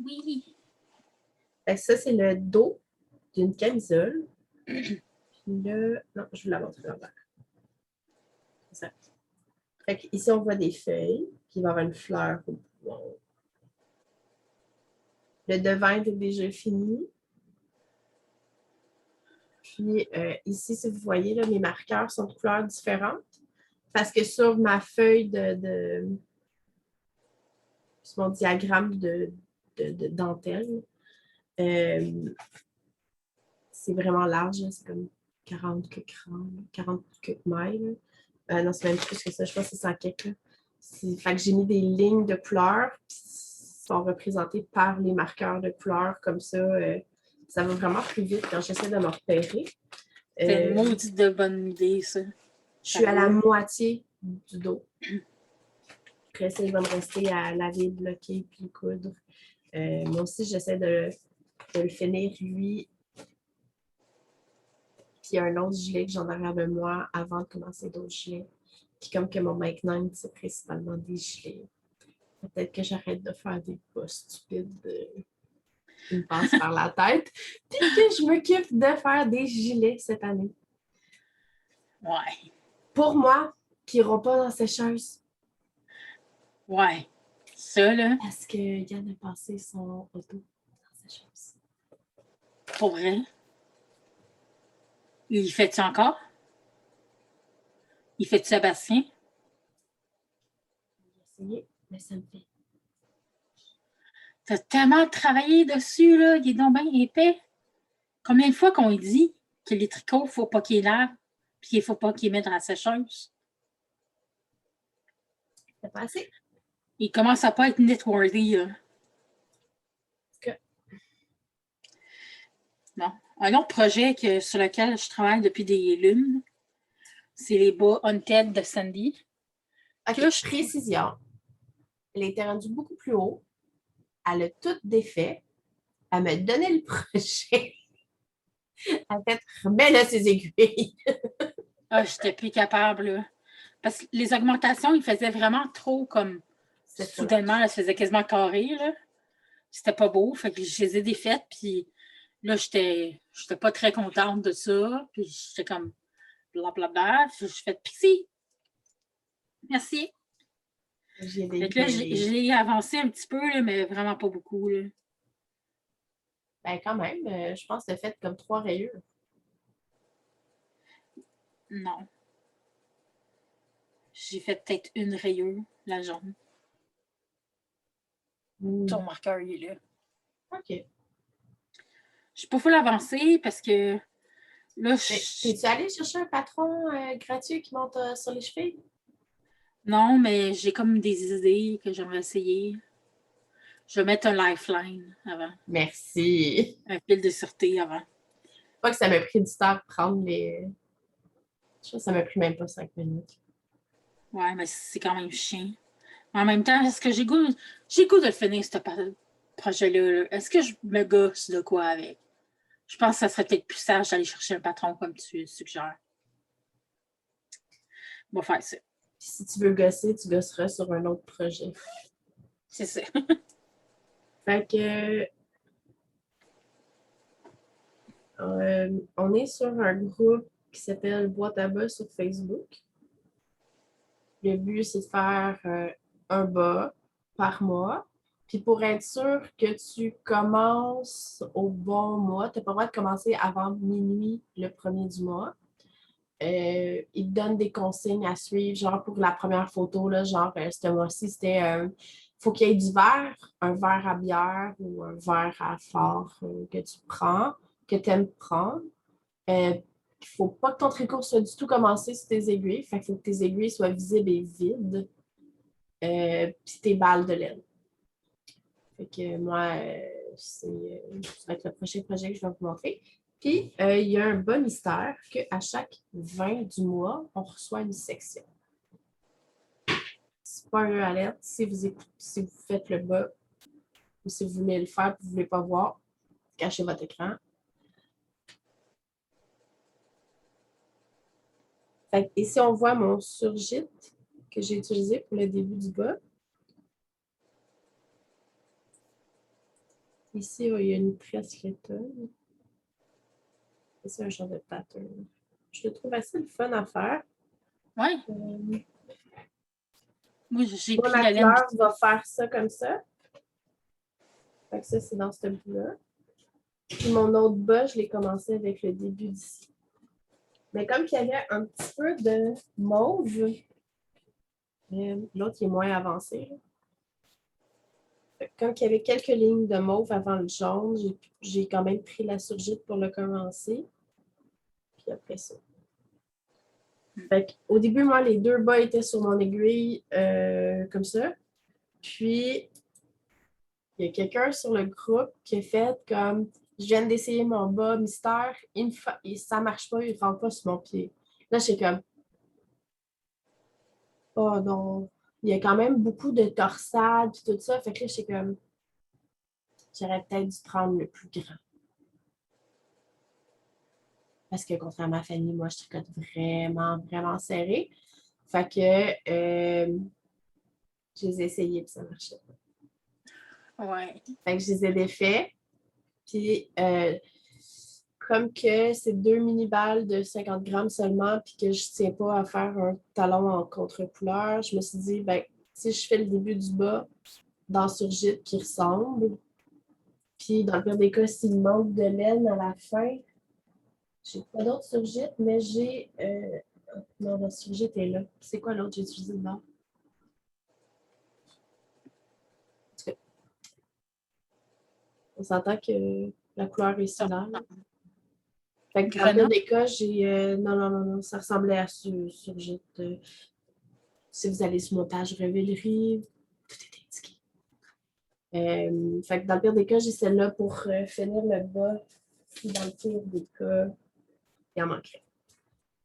Oui. Fait que ça, c'est le dos d'une camisole. Puis là, non, je vous la montre l'envers. C'est ça. Fait que ici, on voit des feuilles, puis il va y avoir une fleur au bout. Le devant est déjà fini. Puis ici, si vous voyez, là, mes marqueurs sont de couleurs différentes. Parce que sur ma feuille sur mon diagramme de dentelle, c'est vraiment large. C'est comme 40 quelques mailles. Non, c'est même plus que ça. Je pense que c'est 100 quelques. Fait que j'ai mis des lignes de couleurs qui sont représentées par les marqueurs de couleurs. Comme ça, ça va vraiment plus vite quand j'essaie de me repérer. C'est une maudite de bonne idée, ça. Je suis à la moitié du dos. Après ça, il va me rester à laver, bloquer puis coudre. Moi aussi, j'essaie de le finir, lui. Puis il y a un autre gilet que j'en ai arrière de moi avant de commencer d'autres gilets. Puis comme que mon Mike 9, c'est principalement des gilets. Peut-être que j'arrête de faire des pas stupides qui me passent par la tête. Puis que je m'occupe de faire des gilets cette année. Ouais. Pour moi, qui n'iront pas dans la sécheuse. Ouais. Ça, là. Parce que Yann a passé son auto dans la sécheuse. Pour vrai? Il fait-tu encore? Il fait-tu Sébastien? J'ai essayé, mais ça me fait. T'as tellement travaillé dessus, là. Il est donc bien épais. Combien de fois qu'on dit que les tricots, il ne faut pas qu'ils lavent, puis il ne faut pas qu'ils mettent dans la sécheuse? C'est pas assez. Il commence à pas être knit-worthy, là. Que... Non. Un autre projet sur lequel je travaille depuis des lunes, c'est les bas Unted de Sandy. OK, précision. Elle était rendue beaucoup plus haut. Elle a tout défait. Elle m'a donné le projet. Elle fait remets-le ses aiguilles. Ah, j'étais plus capable, là. Parce que les augmentations, ils faisaient vraiment trop comme soudainement, là, ça faisait quasiment carré, là. C'était pas beau, fait que je les ai défaites, puis là, j'étais pas très contente de ça, puis j'étais comme blablabla, puis je fais Pixie. Merci. Fait que là, j'ai avancé un petit peu, là, mais vraiment pas beaucoup, là. Ben, quand même, je pense que tu as fait comme 3 rayures. Non. J'ai fait peut-être une rayure la jambe. Ton marqueur, il est là. OK. Je suis pas full avancée parce que là, t'es-tu allé chercher un patron gratuit qui monte sur les chevilles? Non, mais j'ai comme des idées que j'aimerais essayer. Je vais mettre un lifeline avant. Merci. Un fil de sûreté avant. Pas que ça m'a pris du temps de prendre les... Je pense que ça m'a pris même pas 5 minutes. Ouais, mais c'est quand même chiant. En même temps, est-ce que j'ai goût de le finir, ce projet-là? Est-ce que je me gosse de quoi avec? Je pense que ça serait peut-être plus sage d'aller chercher un patron comme tu suggères. On va faire ça. Si tu veux gosser, tu gosseras sur un autre projet. C'est ça. Fait que on est sur un groupe qui s'appelle Boîte à bas sur Facebook. Le but, c'est de faire un bas par mois. Puis pour être sûr que tu commences au bon mois, tu n'as pas le droit de commencer avant minuit le premier du mois. Il te donne des consignes à suivre, genre pour la première photo, là, genre ce mois-ci, c'était faut qu'il y ait du verre, un verre à bière ou un verre à fort que tu prends, que tu aimes prendre. Il ne faut pas que ton tricot soit du tout commencé sur tes aiguilles. Fait qu'il faut que tes aiguilles soient visibles et vides. Puis tes balles de laine. Fait que moi, ça va être le prochain projet que je vais vous montrer. Puis, il y a un bas mystère qu'à chaque 20 du mois, on reçoit une section. Spoiler alerte, si vous faites le bas ou si vous voulez le faire et vous ne voulez pas voir, cachez votre écran. Fait que, ici, on voit mon surgite que j'ai utilisé pour le début du bas. Ici, il y a une tresse lettonne. C'est un genre de pattern. Je le trouve assez le fun à faire. Oui. Moi, j'ai Moi, pris ma la laine. fleur va faire ça comme ça. Fait que ça, c'est dans ce bout-là. Puis mon autre bas, je l'ai commencé avec le début d'ici. Mais comme il y avait un petit peu de mauve, l'autre, il est moins avancé. Comme il y avait quelques lignes de mauve avant le jaune, j'ai quand même pris la surgite pour le commencer. Puis après ça. Fait au début, moi, les deux bas étaient sur mon aiguille comme ça. Puis, il y a quelqu'un sur le groupe qui a fait comme je viens d'essayer mon bas mystère, ça ne marche pas, il ne rentre pas sur mon pied. Là, je suis comme oh non, il y a quand même beaucoup de torsades et tout ça. Fait que là, je suis comme j'aurais peut-être dû prendre le plus grand. Parce que contrairement à Fanny, moi, je tricote vraiment, vraiment serré. Fait que je les ai essayés et ça ne marchait pas. Ouais. Fait que je les ai défaits. Puis, comme que c'est 2 mini-balles de 50 grammes seulement, puis que je ne tiens pas à faire un talon en contre-couleur, je me suis dit, ben, si je fais le début du bas dans surgite qui ressemble, puis dans le pire des cas, s'il manque de laine à la fin, j'ai pas d'autres surgites, mais j'ai. Non, la surgite est là. C'est quoi l'autre que j'ai utilisé dedans? En tout cas, on s'entend que la couleur est similaire. Fait que dans le pire des cas, j'ai. Non, ça ressemblait à surgite. Si vous allez sur mon page Revelry, tout est indiqué. Fait que dans le pire des cas, j'ai celle-là pour finir le bas. Puis dans le pire des cas, il en manquerait.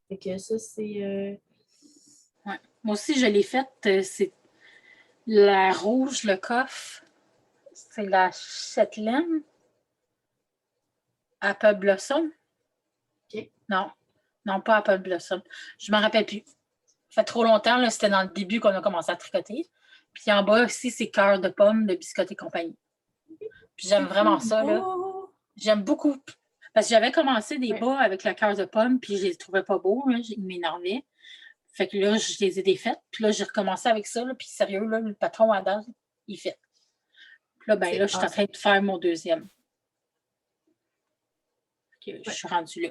Fait que ça, c'est. Ouais. Moi aussi, je l'ai faite. C'est la rouge, le coffre. C'est la Shetland. Apple Blossom. OK. Non, pas Apple Blossom. Je ne me rappelle plus. Ça fait trop longtemps, là, c'était dans le début qu'on a commencé à tricoter. Puis en bas aussi, c'est cœur de pomme de Biscotte et compagnie. Puis j'aime vraiment ça, là. J'aime beaucoup. Parce que j'avais commencé des bas avec le cœur de pomme, puis je les trouvais pas beaux, là, ils m'énervaient. Fait que là, je les ai défaites. Puis là, j'ai recommencé avec ça, là, puis sérieux, là, le patron à date, il fait. Puis là, ben là, je suis en train de faire mon deuxième. Je suis rendue là.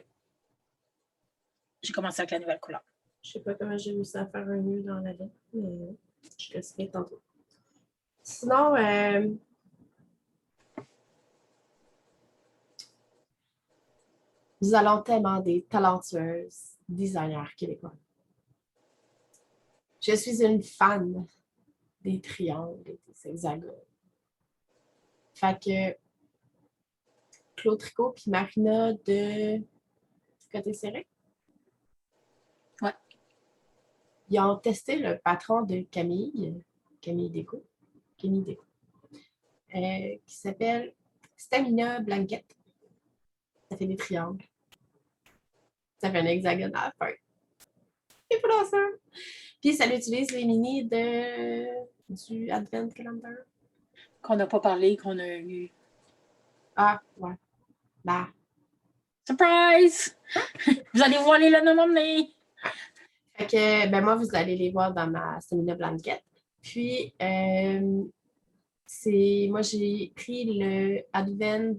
J'ai commencé avec la nouvelle couleur. Je sais pas comment j'ai réussi à faire un nœud dans la lettre, mais je te explique tantôt. Sinon, nous allons tellement des talentueuses designers québécois. Je suis une fan des triangles et des hexagones. Fait que Claude Tricot puis Marina de Côté Serré. Ouais. Ils ont testé le patron de Camille Déco, qui s'appelle Stamina Blanket. Ça fait des triangles. Ça fait un hexagone à la fin. C'est pas dans ça. Puis ça utilise les mini du Advent Calendar. Qu'on n'a pas parlé, qu'on a eu. Ah, ouais. Bah. Surprise! Vous allez voir les le Fait que, ben moi, vous allez les voir dans ma Stamina Blanket. Puis, moi, j'ai pris le Advent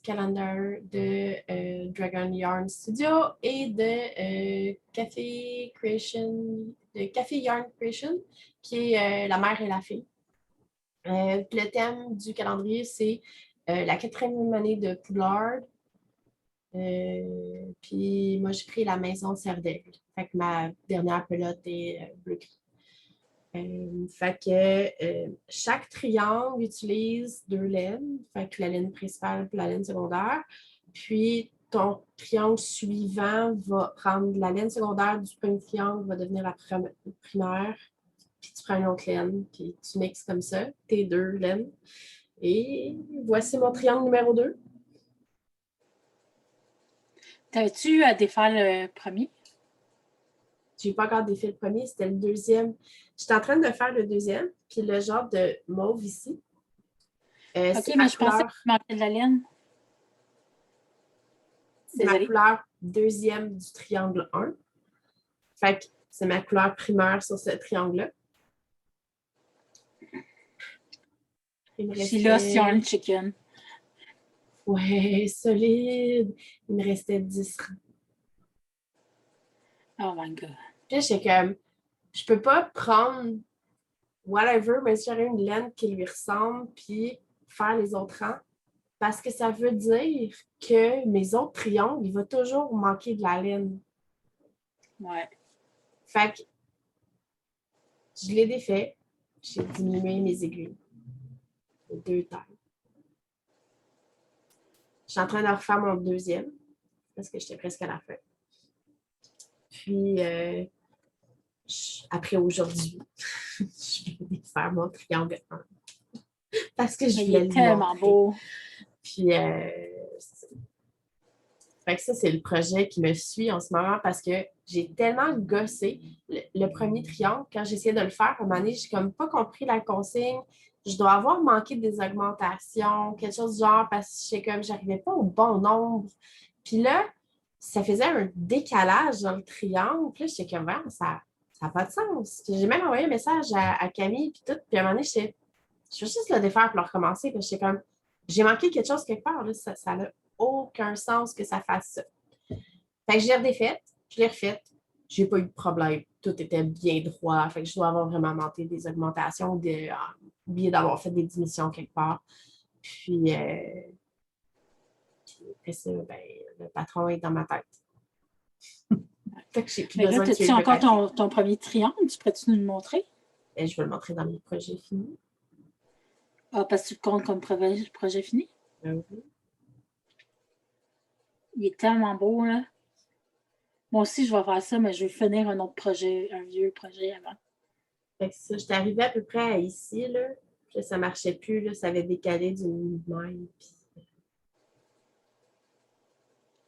Calendar de Dragon Yarn Studio et de Café Yarn Creation, qui est La mère et la fille. Le thème du calendrier, c'est la 4e année de Poudlard. Puis moi, j'ai pris la maison Serre-d'Aigle. Fait que ma dernière pelote est bleu-gris. Fait que chaque triangle utilise 2 laines. Fait que la laine principale et la laine secondaire. Puis ton triangle suivant va prendre la laine secondaire du premier triangle, va devenir la primaire. Puis tu prends une autre laine, puis tu mixes comme ça, tes 2 laines. Et voici mon triangle numéro 2. T'avais-tu à défaire le premier? J'ai pas encore défait le premier, c'était le deuxième. J'étais en train de faire le deuxième, puis le genre de mauve ici. OK, mais je pensais que tu manquais de la laine. C'est ma couleur deuxième du triangle 1. Fait que c'est ma couleur primaire sur ce triangle-là. Sheila Yarn Chicken. Ouais, solide. Il me restait 10 rangs. Oh my God. Puis j'étais comme, je peux pas prendre whatever, mais si j'aurais une laine qui lui ressemble, puis faire les autres rangs, parce que ça veut dire que mes autres triangles, il va toujours manquer de la laine. Ouais. Fait que je l'ai défait. J'ai diminué mes aiguilles de 2 tailles. Je suis en train de refaire mon deuxième parce que j'étais presque à la fin. Puis, après aujourd'hui, je vais faire mon triangle 1 parce que je voulais le tellement montrer. Beau. Puis, fait que ça, c'est le projet qui me suit en ce moment parce que j'ai tellement gossé. Le premier triangle, quand j'essayais de le faire, à un moment donné, j'ai comme pas compris la consigne. Je dois avoir manqué des augmentations, quelque chose du genre, parce que j'arrivais pas au bon nombre. Puis là, ça faisait un décalage dans le triangle. Puis là, j'étais comme, ça n'a pas de sens. Puis j'ai même envoyé un message à Camille, puis tout. Puis à un moment donné, je veux juste le défaire pour le recommencer. Puis j'étais comme, j'ai manqué quelque chose quelque part. Là, ça n'a aucun sens que ça fasse ça. Fait que je l'ai redéfaite, je l'ai refaite. J'ai pas eu de problème. Tout était bien droit. Fait que je dois avoir vraiment monté des augmentations, oublié d'avoir fait des diminutions quelque part. Puis après ça, ben, le patron est dans ma tête. Fait que j'ai plus besoin de tuer le encore ton premier triangle? Tu pourrais-tu nous le montrer? Et je vais le montrer dans mes projets finis. Ah, parce que tu le comptes comme projet fini? Oui. Il est tellement beau, là. Moi aussi, je vais faire ça, mais je vais finir un autre projet, un vieux projet avant. Fait que ça, j'étais arrivée à peu près à ici, là. Puis là, ça ne marchait plus, là. Ça avait décalé d'une maille. Puis...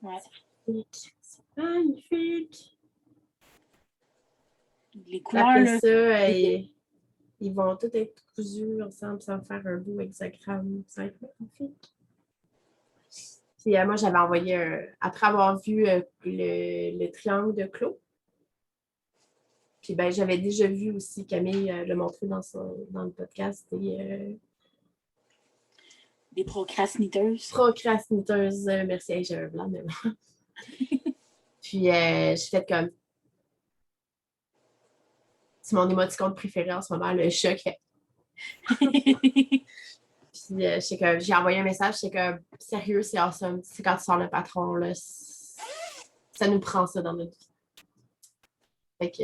Ouais. C'est magnifique. Les couleurs, après là. Ça, ils vont tous être cousus ensemble sans faire un beau hexagramme. Ça va être magnifique. Puis moi, j'avais envoyé, après avoir vu le triangle de Claude, puis ben, j'avais déjà vu aussi Camille le montrer dans le podcast. Des procrastinateuses. Procrastinateuses, merci, hey, j'avais un blanc, mais bon. Puis j'ai fait comme. C'est mon émoticône préféré en ce moment, le chat qui fait. Puis j'ai envoyé un message, c'est que sérieux, c'est awesome. C'est quand tu sors le patron, là, ça nous prend ça dans notre vie. Fait que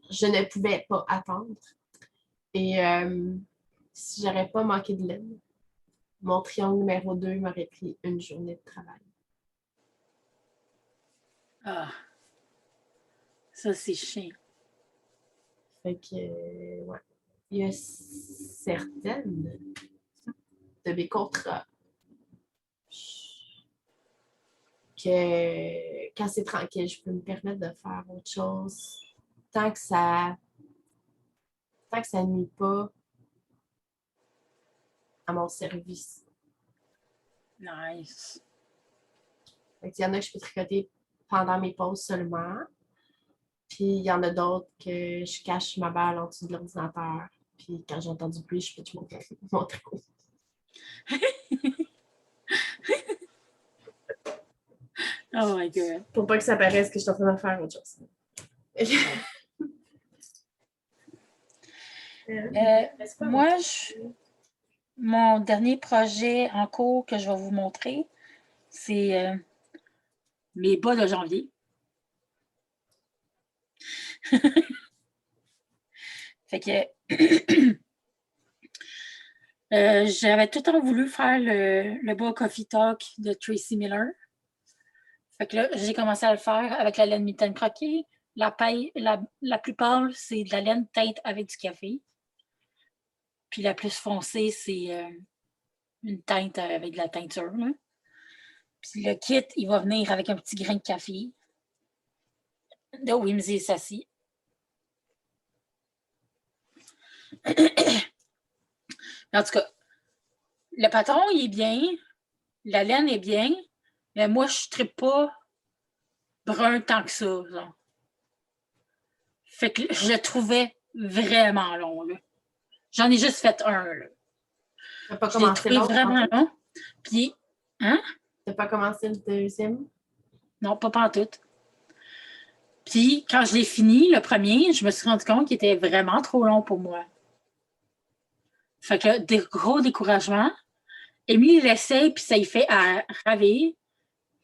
je ne pouvais pas attendre. Et si j'aurais pas manqué de laine, mon triangle numéro 2 m'aurait pris une journée de travail. Ah, ça, c'est chiant. Fait que, ouais. Il y a certaines de mes contrats que quand c'est tranquille, je peux me permettre de faire autre chose tant que ça nuit pas à mon service. Nice. Fait qu'il y en a que je peux tricoter pendant mes pauses seulement. Puis il y en a d'autres que je cache ma balle en dessous de l'ordinateur. Puis quand j'entends du bruit, je pitch mon tricot. Oh my God. Pour pas que ça paraisse que je suis en train de faire autre chose. Moi, mon dernier projet en cours que je vais vous montrer, c'est mes bas de janvier. Fait que j'avais tout le temps voulu faire le bas Coffee Talk de Tracy Miller. Fait que là, j'ai commencé à le faire avec la laine mitaine croquée. La plupart, c'est de la laine teinte avec du café. Puis la plus foncée, c'est une teinte avec de la teinture. Là. Puis le kit, il va venir avec un petit grain de café de Whimsy et Sassy. En tout cas, le patron, il est bien. La laine est bien. Mais moi, je ne tripe pas brun tant que ça. Genre. Fait que je le trouvais vraiment long. Là. J'en ai juste fait un. Là. T'as pas je l'ai trouvé vraiment long. Puis, hein? T'as pas commencé le deuxième? Non, pas pantoute. Puis, quand je l'ai fini, le premier, je me suis rendu compte qu'il était vraiment trop long pour moi. Fait que gros découragement. Émilie l'essaye, puis ça y fait à raver.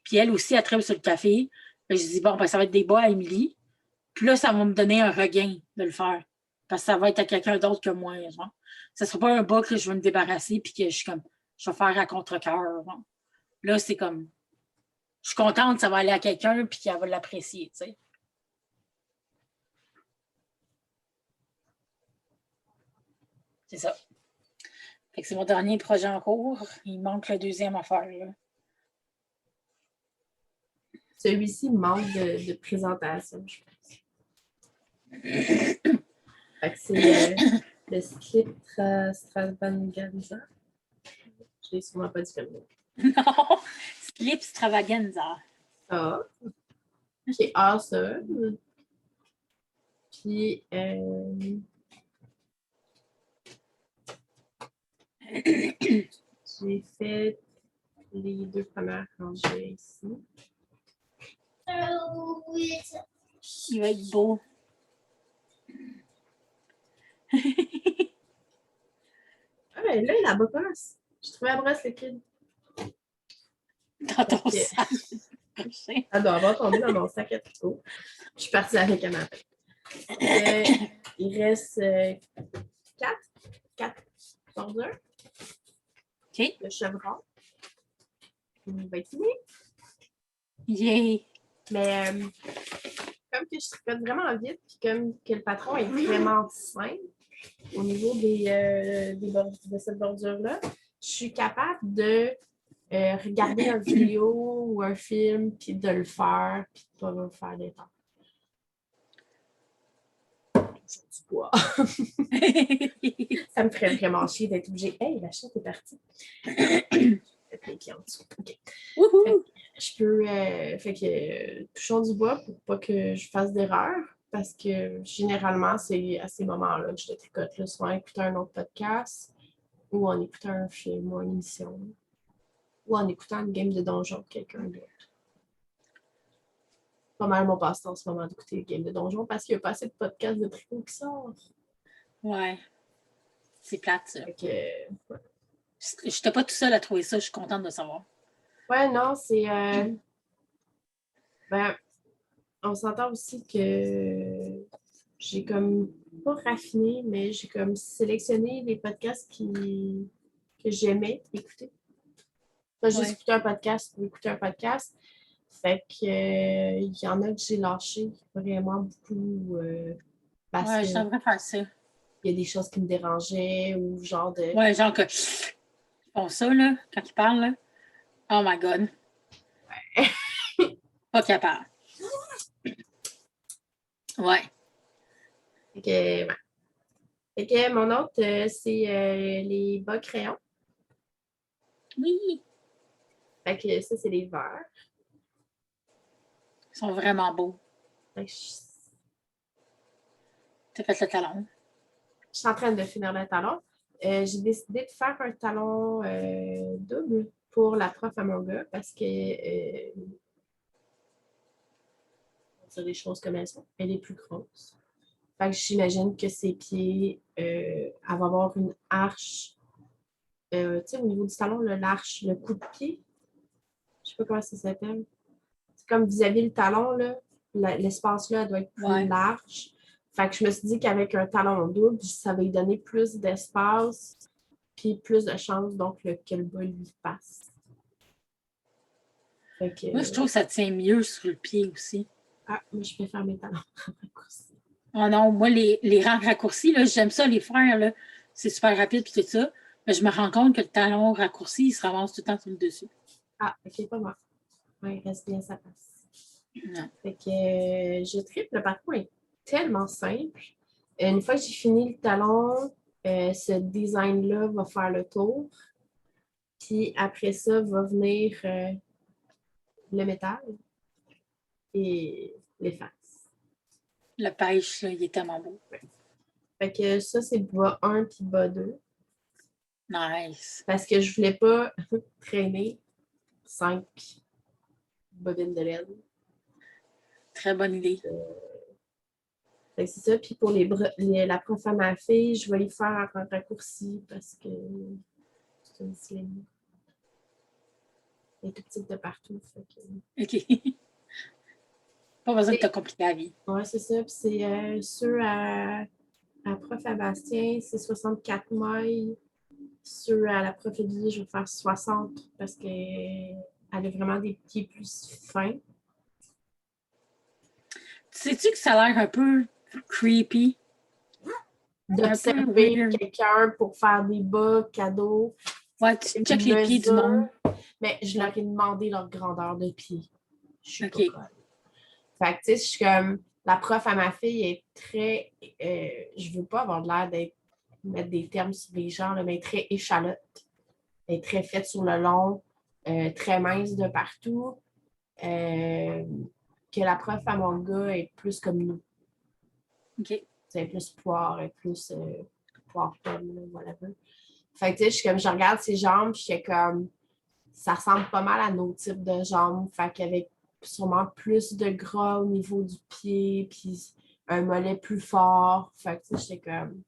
Puis elle aussi, elle tripe sur le café. Je dis, bon, ben, ça va être des bas à Émilie. Puis là, ça va me donner un regain de le faire. Parce que ça va être à quelqu'un d'autre que moi. Genre. Ça ne sera pas un bas que je vais me débarrasser, puis que je suis comme, je vais faire à contre-cœur. Là, c'est comme, je suis contente, ça va aller à quelqu'un, puis qu'elle va l'apprécier, tu sais. C'est ça. Fait que c'est mon dernier projet en cours. Il manque le deuxième à faire. Là. Celui-ci manque de présentation, je pense. Fait que c'est le slip Stravaganza. Je l'ai sûrement pas dit comme ça. Non! Slip Stravaganza. Ça. Qui est awesome. Puis, j'ai fait les deux premières rangées ici. Il va être beau. Ah, mais là, la brosse. Je trouvais la brosse liquide. Dans ton sac. Elle doit avoir tombé dans mon sac à tricot. Je suis partie avec un matin. Il reste 4 bordures. OK. Le chevron. Il va être fini. Yay! Mais comme que je tricote vraiment vite, puis comme que le patron est vraiment simple au niveau de cette bordure-là, je suis capable de regarder une vidéo ou un film, puis de le faire, puis de pas me faire des temps. Du bois. Ça me ferait vraiment chier d'être obligée. Hey, la chatte est partie. Okay. Je peux fait que touchons du bois pour pas que je fasse d'erreur parce que généralement c'est à ces moments-là que je le tricote, là, soit en écoutant un autre podcast ou en écoutant un film ou une émission ou en écoutant une game de donjon de quelqu'un d'autre. Pas mal mon passe-temps en ce moment d'écouter une game de donjon parce qu'il n'y a pas assez de podcasts de tricot qui sortent. Ouais. C'est plate, ça. Fait que, ouais. Je n'étais pas tout seul à trouver ça, je suis contente de savoir. Ouais, non, c'est... ben, on s'entend aussi que j'ai comme pas raffiné, mais j'ai comme sélectionné les podcasts qui que j'aimais écouter. Pas juste écouter un podcast ou écouter un podcast. Fait que il y en a que j'ai lâché vraiment beaucoup parce ouais, que je devrais faire ça. il y a des choses qui me dérangeaient ou genre de... Ouais, genre que ils font ça, là, quand ils parlent, là. Oh my God. Pas capable. Ouais. Fait que, ouais. Fait que mon autre, c'est les bas crayons. Oui. Fait que ça, c'est les verts. Ils sont vraiment beaux. Fait que T'as fait le talon. je suis en train de finir le talon. J'ai décidé de faire un talon double pour la prof à mon gars parce que on va dire les choses comme elles sont. Elle est plus grosse. Fait que j'imagine que ses pieds, elle va avoir une arche. Tu sais, au niveau du talon, l'arche, le coup de pied. Je sais pas comment ça s'appelle. C'est comme vis-à-vis le talon, là, l'espace là doit être plus large. Fait que je me suis dit qu'avec un talon double, ça va lui donner plus d'espace puis plus de chances donc que le bas lui passe. Fait que, moi, je trouve que ça tient mieux sur le pied aussi. Ah, moi, je préfère mes talons raccourcis. Oh non, moi, les rangs raccourcis, là, j'aime ça les faire, là. C'est super rapide puis tout ça. Mais je me rends compte que le talon raccourci, il se ramasse tout le temps sur le dessus. Ah, ok, pas moi. Ouais, il reste bien sa place. Non. Fait que je tripe. Le parcours est tellement simple. Une fois que j'ai fini le talon, ce design-là va faire le tour. Puis après ça, va venir le métal et les faces. Le pêche, là, il est tellement beau. Ouais. Fait que ça, c'est bas 1 puis bas 2. Nice. Parce que je voulais pas traîner 5 bobines de laine. Très bonne idée. Fait que c'est ça. Puis pour la prof à ma fille, je vais y faire un raccourci parce que c'est une slim. Elle est tout petite de partout. Fait que... OK. Pas besoin de te compliquer la vie. Ouais, c'est ça. Puis c'est ceux à prof à Bastien, c'est 64 mailles. Ceux à la prof Élie, je vais faire 60 parce qu'elle a vraiment des pieds plus fins. Sais-tu que ça a l'air un peu creepy? D'observer quelqu'un pour faire des bas cadeaux. Ouais, tu checkes les pieds du monde. Mais je leur ai demandé leur grandeur de pied. Je suis OK. pas conne. Fait que, tu sais, je suis comme... La prof à ma fille est très... je veux pas avoir l'air d'être... mettre des termes sur les gens, là, mais très échalote. Elle est très faite sur le long, très mince de partout. Que la prof à mon gars est plus comme nous. OK. C'est plus poire, et plus poire pomme, whatever. Fait que, tu sais, je regarde ses jambes, je suis comme, ça ressemble pas mal à nos types de jambes. Fait qu'avec sûrement plus de gras au niveau du pied, puis un mollet plus fort. Fait que, tu sais, j'étais comme,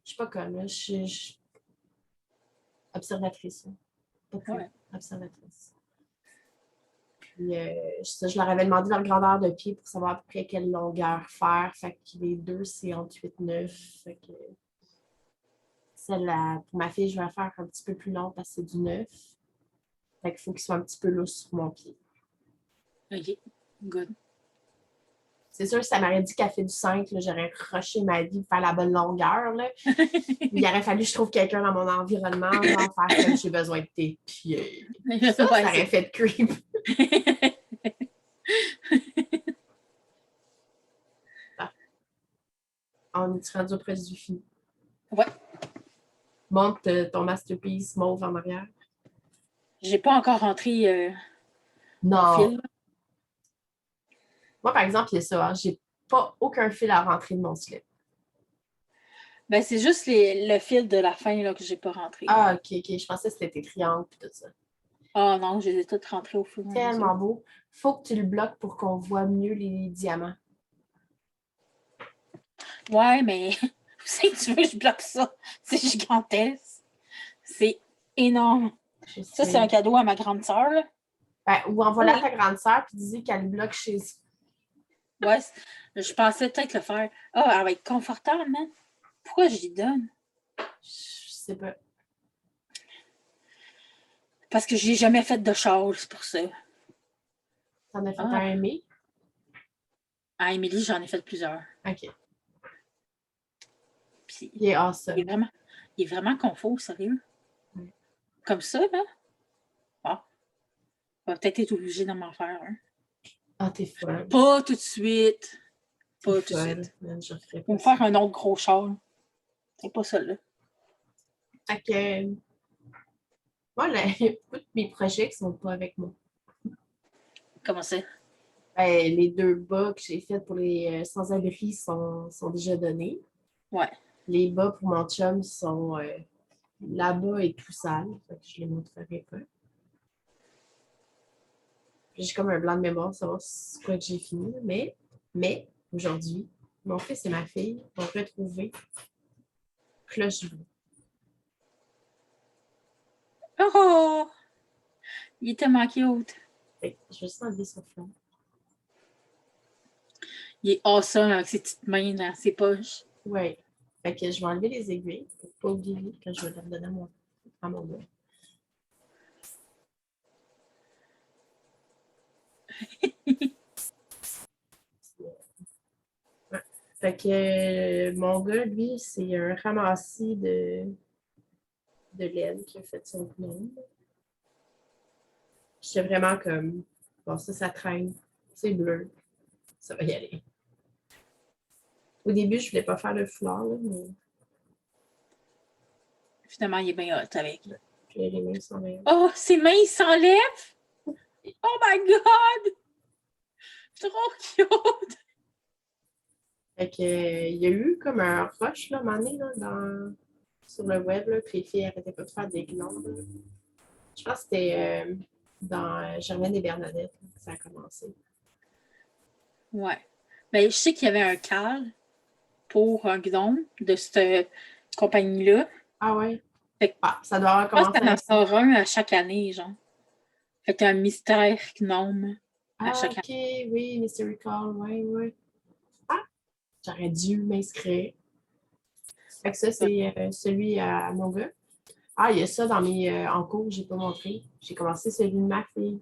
je suis pas comme, là, je suis observatrice. Ouais. Observatrice. Puis, je leur avais demandé leur grandeur de pied pour savoir à peu près quelle longueur faire. Fait que les deux, c'est entre 8 et 9. Fait que celle-là, pour ma fille, je vais la faire un petit peu plus long parce que c'est du 9. Fait qu'il faut qu'il soit un petit peu lousse sur mon pied. OK. Good. C'est sûr, si ça m'aurait dit qu'elle fait du 5, là, j'aurais rushé ma vie pour faire la bonne longueur. Là. Il aurait fallu que je trouve quelqu'un dans mon environnement, genre faire comme j'ai besoin de tes pieds. Ça aurait fait de creep. On est rendu au produit fini. Ouais. Montre ton masterpiece mauve en arrière. J'ai pas encore rentré non. Fil. Moi, par exemple, il y a ça. Hein, j'ai pas aucun fil à rentrer de mon slip. Ben, c'est juste le fil de la fin là, que j'ai pas rentré. Ah, ok. Je pensais que c'était tes triangles et tout ça. Ah non, je les ai toutes rentrées au fur et à mesure. Tellement beau. Faut que tu le bloques pour qu'on voit mieux les diamants. Ouais, mais si tu veux, je bloque ça. C'est gigantesque. C'est énorme. Ça, c'est un cadeau à ma grande sœur. Ben, ou envoie-la à ta grande sœur et dis qu'elle le bloque chez eux. Ouais, je pensais peut-être le faire. Ah, elle va être confortable, man. Pourquoi j'y donne? Je sais pas. Parce que j'ai jamais fait de châle, c'est pour ça. T'en as fait un aimé? À Émilie, j'en ai fait plusieurs. OK. Puis, il est awesome. Il est vraiment confort, sérieux. Ouais. Comme ça, là. Ah. On va peut-être être obligé d'en faire un. Ah, t'es folle. Pas tout de suite. Pas tout de suite. Man, je ferais pas on va faire un autre gros châle. C'est pas ça, là. Fait que, moi, mes projets qui sont pas avec moi. Comment ça? Ben, les 2 bas que j'ai faits pour les sans-abri sont déjà donnés. Ouais. Les bas pour mon chum sont là-bas et tout sale. Fait que je les montrerai pas. J'ai comme un blanc de mémoire de savoir c'est quoi que j'ai fini. Mais aujourd'hui, mon fils et ma fille vont retrouver Cloche Bleue. Oh! Il était tellement cute. Je vais juste enlever son flanc. Il est awesome avec ses petites mains dans ses poches. Ouais. Fait que je vais enlever les aiguilles pour pas oublier quand je vais leur donner à mon gars. Ouais. Fait que mon gars, lui, c'est un ramassis de laine qui a fait son gnome. J'étais vraiment comme, bon, ça traîne. C'est bleu. Ça va y aller. Au début, je voulais pas faire le foulard, là, mais Finalement, il est bien hot avec. puis les mains sont bien. Oh, ses mains, il s'enlèvent! Oh my God! Trop cute! Fait que, il y a eu comme un rush, là, à un moment donné, là, sur le web, là, puis les filles n'arrêtaient pas de faire des gnomes. Là. Je pense que c'était dans Germaine et Bernadette que ça a commencé. Ouais. Ben, je sais qu'il y avait un cal pour un gnome de cette compagnie-là. Ah ouais? Fait que, ça doit avoir commencé. Je pense qu'on en sort un à chaque année, genre. Fait qu'un mystère gnome à chaque année. Oui, Mystery Call, ouais. Ah! J'aurais dû m'inscrire. Fait que ça, c'est celui à mon gars. Ah, il y a ça dans mes en cours, j'ai pas montré. J'ai commencé celui de ma fille.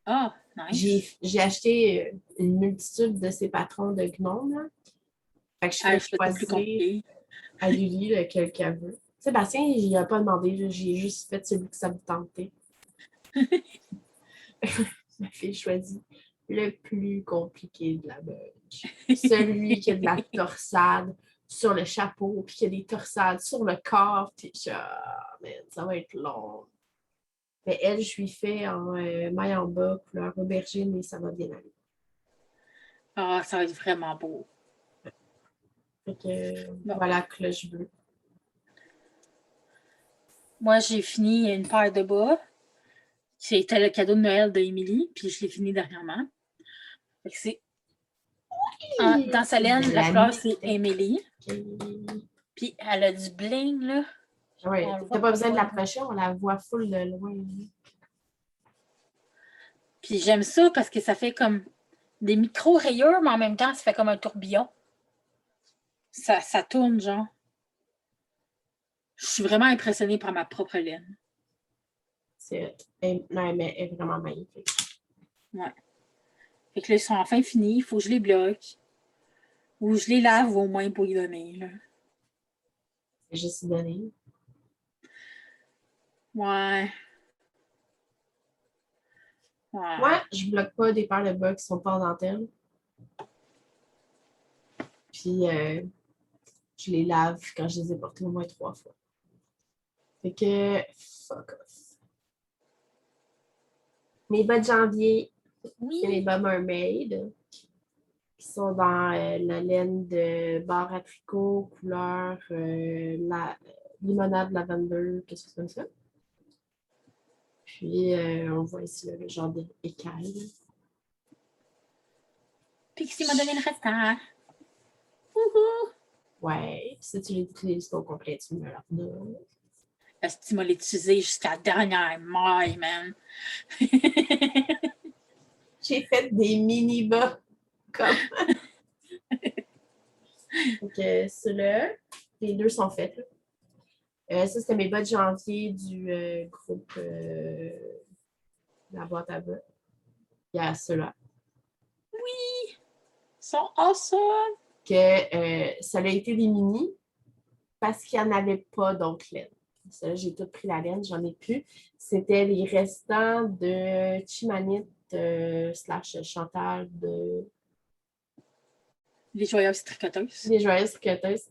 Ah, nice. J'ai acheté une multitude de ces patrons de gnomes. Là. Fait que je fais choisir à Lily lequel qu'elle veut. Sébastien, il n'a pas demandé, j'ai juste fait celui que ça me tentait. Ma fille choisit le plus compliqué de la bunch. Celui qui a de la torsade sur le chapeau, puis qui a des torsades sur le corps, puis man, ça va être long. Mais elle, je lui fais en maille en bas, couleur aubergine, mais ça va bien aller. Ah, ça va être vraiment beau. Fait que voilà, Cloche Bleue. Moi, j'ai fini une paire de bas. C'était le cadeau de Noël d'Émilie, puis je l'ai fini dernièrement. Fait que c'est dans sa laine, la fleur, c'est Émilie. Puis elle a du bling, là. Oui, t'as pas besoin de l'approcher, on la voit full de loin. Puis j'aime ça parce que ça fait comme des micro-rayures, mais en même temps, ça fait comme un tourbillon. Ça tourne, genre. Je suis vraiment impressionnée par ma propre laine. Non, mais elle est vraiment magnifique. Ouais. Fait que là, ils sont enfin finis. Il faut que je les bloque. Ou je les lave au moins pour y donner. Là. C'est juste y donner. Ouais. Moi, je bloque pas des paires de bas qui sont pas en dentelle. Puis, je les lave quand je les ai portés au moins 3 fois. Fait que, fuck off. Mes bas de janvier, c'est mes bas mermaid qui sont dans la laine de barre à tricot, couleur limonade lavender, quelque chose comme ça. Puis, on voit ici là, le genre d'écaille. Pixie m'a donné le restant. Wouhou! Ouais, si tu l'utilises pas au complet, tu me leur donnes. Est-ce que tu m'as l'utilisé jusqu'à la dernière maille, man? J'ai fait des mini-bas comme. Donc, ceux-là, les deux sont faits. Ça, c'était mes bottes de janvier du groupe La Boîte à bottes. Il y a ceux-là. Oui! Ils sont awesome! Que ça a été des mini parce qu'il n'y en avait pas d'autres laines. Ça, j'ai tout pris la laine, j'en ai plus. C'était les restants de Chimanite / Chantal de... Les joyeuses tricoteuses. Les joyeuses tricoteuses.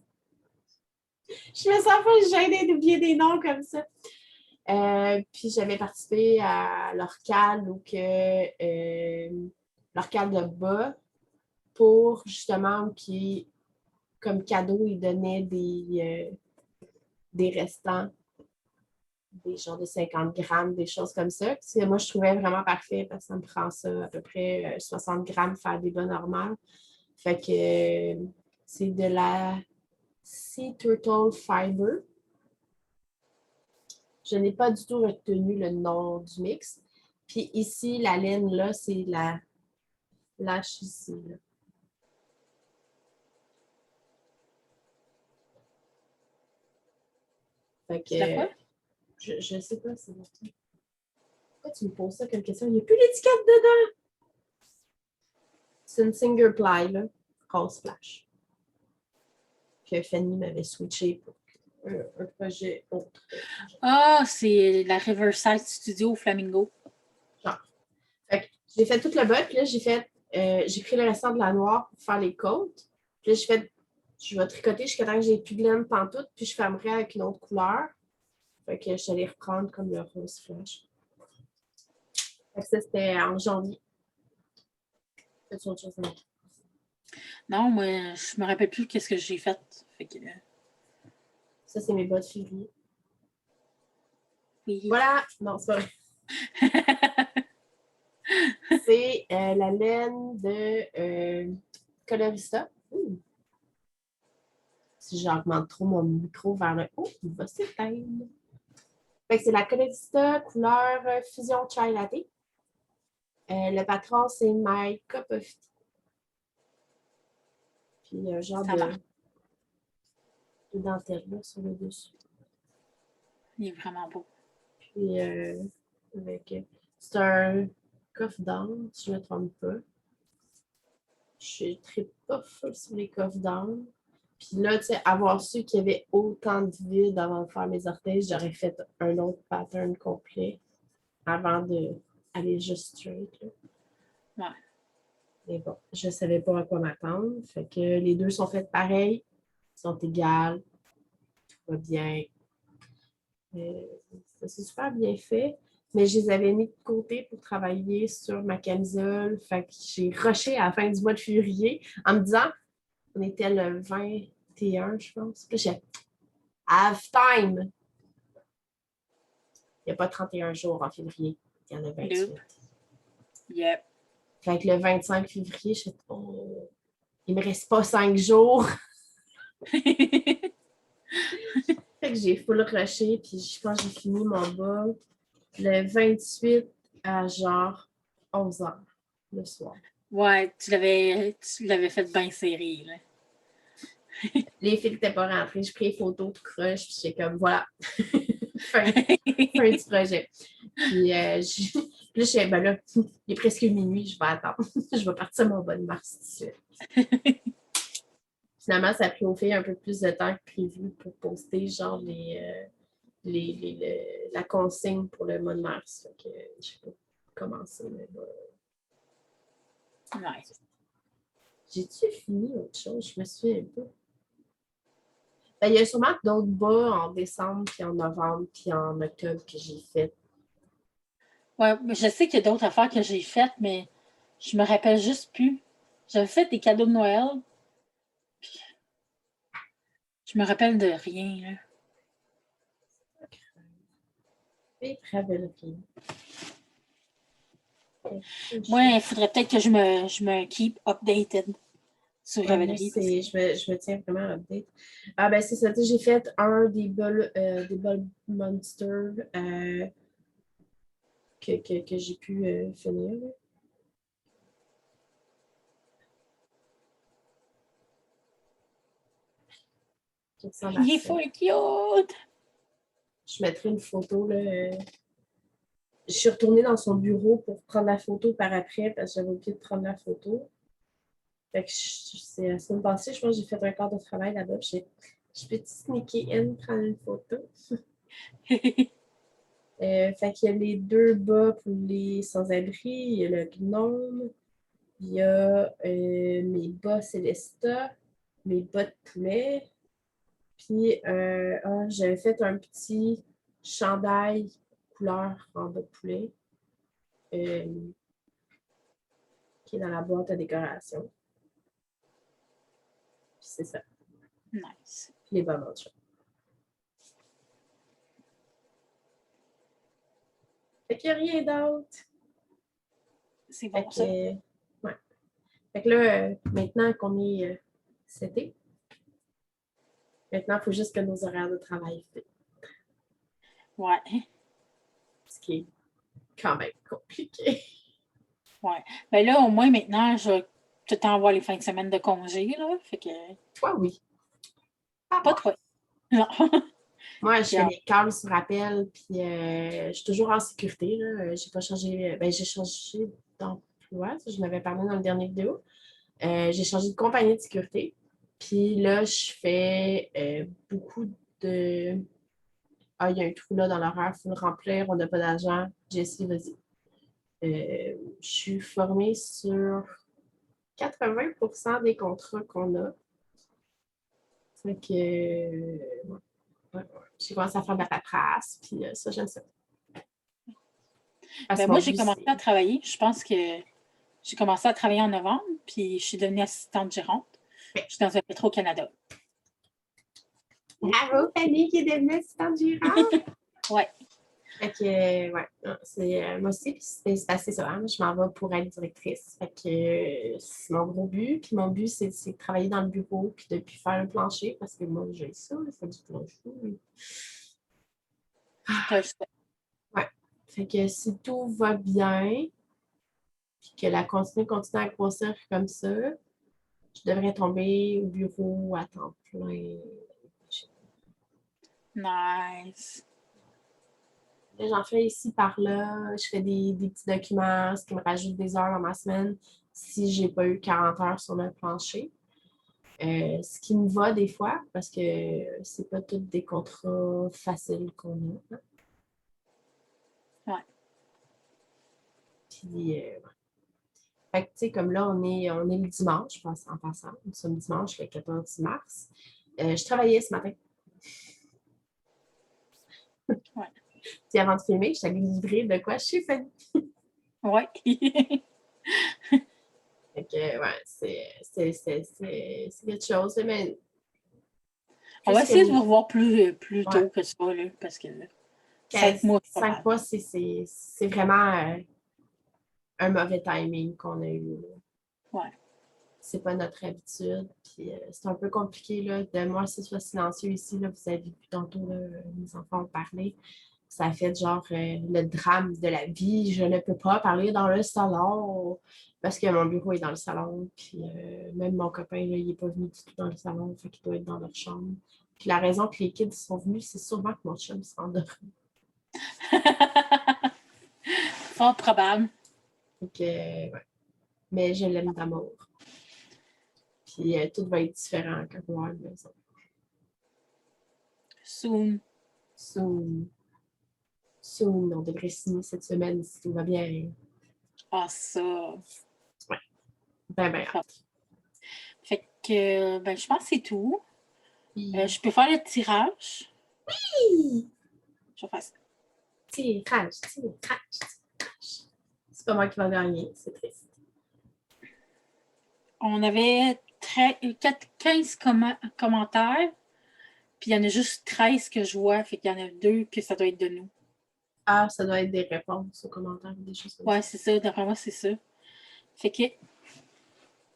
Je me sens pas gênée d'oublier des noms comme ça. Puis j'avais participé à leur cale ou que leur cale de bas pour justement qui, comme cadeau, ils donnaient des restants, des genres de 50 grammes, des choses comme ça. Puis moi, je trouvais vraiment parfait parce que ça me prend ça à peu près 60 grammes faire des bas normales. Fait que c'est de la Sea Turtle Fiber. Je n'ai pas du tout retenu le nom du mix. Puis ici, la laine, là, c'est la lâche ici. Là. Fait que je ne sais pas si c'est... Pourquoi tu me poses ça comme question? Il n'y a plus l'étiquette dedans! C'est une Singer Ply, là, rose flash. Que Fanny m'avait switché pour un projet autre. Ah, c'est la Riverside Studio Flamingo. Genre. Fait que j'ai fait tout le bas, puis là, j'ai pris le restant de la noire pour faire les côtes. Puis là, je vais tricoter jusqu'à temps que j'ai plus de laine pantoute, puis je fermerai avec une autre couleur. Fait que je vais les reprendre comme le rose flash. Fait que ça, c'était en janvier. Fais-tu autre chose? Non, moi, je me rappelle plus qu'est-ce que j'ai fait. Fait que, ça, c'est mes bas de février. oui. Voilà! Non, c'est pas vrai. C'est la laine de Colorista. Si j'augmente trop mon micro vers le haut, il va s'éteindre. Fait que c'est la Colorista couleur Fusion Chai Latte. Le patron, c'est My Cup of Tea. Puis un genre de dentelle là, sur le dessus. Il est vraiment beau. Puis c'est un coffre d'âme, si je ne me trompe pas. Je suis très pas folle sur les coffres d'âme. Puis là, tu sais, avoir su qu'il y avait autant de vide avant de faire mes orteils, j'aurais fait un autre pattern complet avant d'aller juste straight. Là. Ouais. Mais bon, je ne savais pas à quoi m'attendre. Fait que les deux sont faites pareil, sont égales, tout va bien. C'est super bien fait. Mais je les avais mis de côté pour travailler sur ma camisole. Fait que j'ai rushé à la fin du mois de février en me disant, on était le 21, je pense. Puis j'ai have time. Il n'y a pas 31 jours en février. Il y en a 28. Nope. Yep. Fait que le 25 février, je suis oh, il me reste pas 5 jours. Fait que j'ai full rushé, puis je pense que j'ai fini mon bas le 28 à genre 11 h le soir. Ouais, tu l'avais fait bien serré, là. Les filles n'étaient pas rentrées, j'ai pris les photos tout croche, puis j'étais comme voilà. fin du projet. Puis, puis là, ben là, il est presque minuit, je vais attendre. Je vais partir mon bon mars tout de suite. Finalement, ça a pris aux filles un peu plus de temps que prévu pour poster genre la consigne pour le mois de mars. Fait que je sais pas commencer, mais Ouais. J'ai-tu fini autre chose? Je me souviens pas. Ben, il y a sûrement d'autres bas en décembre, puis en novembre, puis en octobre que j'ai fait. Ouais, je sais qu'il y a d'autres affaires que j'ai faites, mais je me rappelle juste plus. J'avais fait des cadeaux de Noël. Puis je me rappelle de rien, là. Et très belle fille. Moi, il faudrait peut-être que je me keep updated sur Ravelry. Je me tiens vraiment update. Ah ben c'est ça, j'ai fait un des balles Monster que j'ai pu finir. Il est full cute! Je mettrai une photo, là. Je suis retournée dans son bureau pour prendre la photo par après parce que j'avais oublié de prendre la photo. Fait que c'est la semaine passée, je pense que j'ai fait un quart de travail là-bas. Je peux sneaker in, prendre une photo. Fait qu'il y a les 2 bas pour les sans-abri, il y a le gnome, il y a mes bas Célesta, mes bas de poulet. Puis, j'avais fait un petit chandail couleur en bas de poulet qui est dans la boîte à décoration. Puis c'est ça. Nice. Puis les bas manches. Fait qu'il n'y a rien d'autre. C'est bon, ça. Ouais. Fait que là, maintenant qu'on est cet été, maintenant, il faut juste que nos horaires de travail fit. Ouais. Ce qui est quand même compliqué. Ouais. Ben là, au moins, maintenant, je vais tout le temps avoir les fins de semaine de congé, là. Fait que... Toi, oui. Pas toi. Non. Moi, je fais des calls sur appel, puis je suis toujours en sécurité. J'ai pas changé. Ben, j'ai changé d'emploi. Ça, je m'avais parlé dans la dernière vidéo. J'ai changé de compagnie de sécurité. Puis là, je fais beaucoup de. Ah, il y a un trou là dans l'horaire, il faut le remplir, on n'a pas d'argent. Jessie, vas-y. Je suis formée sur 80% des contrats qu'on a. Fait que j'ai commencé à faire de la paperasse, puis ça, j'aime ça. Ben moi, j'ai commencé à travailler. Je pense que j'ai commencé à travailler en novembre, puis je suis devenue assistante gérante. Je suis dans un Petro-Canada. Bravo, Fanny, qui est devenue assistante gérante. Oui. Fait que, ouais, moi aussi, c'est assez ça. Hein? Je m'en vais pour être directrice. Fait que c'est mon gros but. Puis mon but, c'est de travailler dans le bureau puis de plus faire le plancher parce que moi, j'ai ça, il faut du plancher. Ouais. Fait que si tout va bien, puis que la continue à grossir comme ça, je devrais tomber au bureau à temps plein. Nice. J'en fais ici par là. Je fais des petits documents, ce qui me rajoute des heures dans ma semaine si j'ai pas eu 40 heures sur le plancher. Ce qui me va des fois, parce que c'est pas tous des contrats faciles qu'on a. Hein. Ouais. Puis, fait que, tu sais, comme là, on est le dimanche, je pense, en passant. Nous sommes dimanche, le 14 mars. Je travaillais ce matin. Ouais. Puis avant de filmer, je t'avais livré de quoi chez Fanny. Oui. Fait que, ouais, c'est quelque chose. Mais on va essayer de vous revoir plus tôt que ça, là, parce que 5 mois, c'est pas 5 mois, c'est vraiment un mauvais timing qu'on a eu. Là. Ouais. C'est pas notre habitude. Puis c'est un peu compliqué là, de moi, si soit silencieux ici. Là, vous avez vu tantôt, là, mes enfants ont parlé. Ça a fait genre le drame de la vie. Je ne peux pas parler dans le salon parce que mon bureau est dans le salon. Puis même mon copain, là, il n'est pas venu du tout dans le salon. Fait qu'il doit être dans leur chambre. Puis la raison que les kids sont venus, c'est sûrement que mon chum s'est endormi. Fort probable. Donc, ouais. Mais je l'aime d'amour. Puis tout va être différent quand on va à la maison. Soon. Soon, on devrait signer cette semaine si tout va bien. Ah, ça. Ouais. Ben hâte. Fait que, ben, je pense que c'est tout. Puis... je peux faire le tirage. Oui! Je vais faire ça. Tirage. C'est pas moi qui va gagner, c'est triste. On avait 15 commentaires, puis il y en a juste 13 que je vois, fait qu'il y en a 2 que ça doit être de nous. Ah, ça doit être des réponses aux commentaires ou des choses comme ça. Ouais, c'est ça. D'après moi, c'est ça. Fait que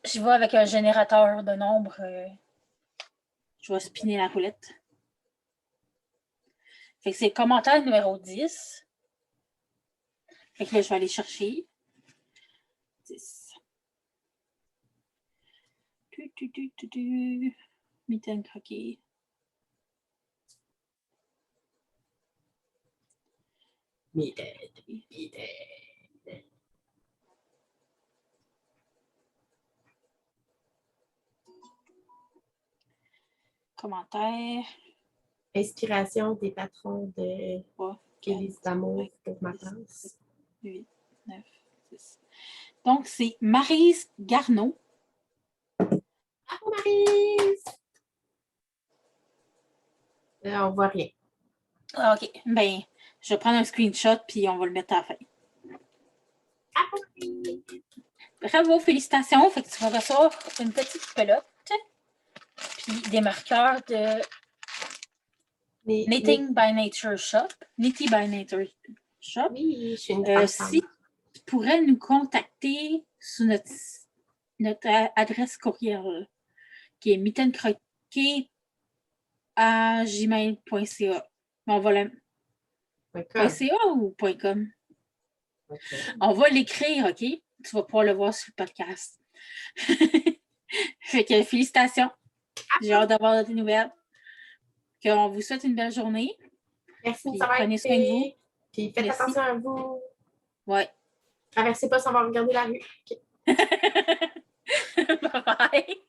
je vais avec un générateur de nombres. Je vais spinner la roulette. Fait que c'est le commentaire numéro 10. Fait que là, je vais aller chercher 10. Mitaine croquée. Commentaire. Inspiration des patrons de Élise d'amour pour ma place. 8, 9, 10. Donc, c'est Maryse Garneau. Bravo, Maryse! On voit rien. OK. Ben, je vais prendre un screenshot puis on va le mettre à la fin. Bravo, Maryse! Bravo, félicitations. Fait que tu vas recevoir une petite pelote puis des marqueurs de Knitting by Nature Shop. Knitty by Nature Shop. Oui, je suis une si tu pourrais nous contacter sur notre adresse courriel qui est mitainecroquet@gmail.ca. On va la... .ca ou .com? On va l'écrire, OK? Tu vas pouvoir le voir sur le podcast. Fait que félicitations. J'ai hâte d'avoir des nouvelles. On vous souhaite une belle journée. Merci de savoir. Prenez soin de vous. Puis faites attention à vous. Ouais. Traversez pas sans avoir regardé la rue. Okay. Bye bye.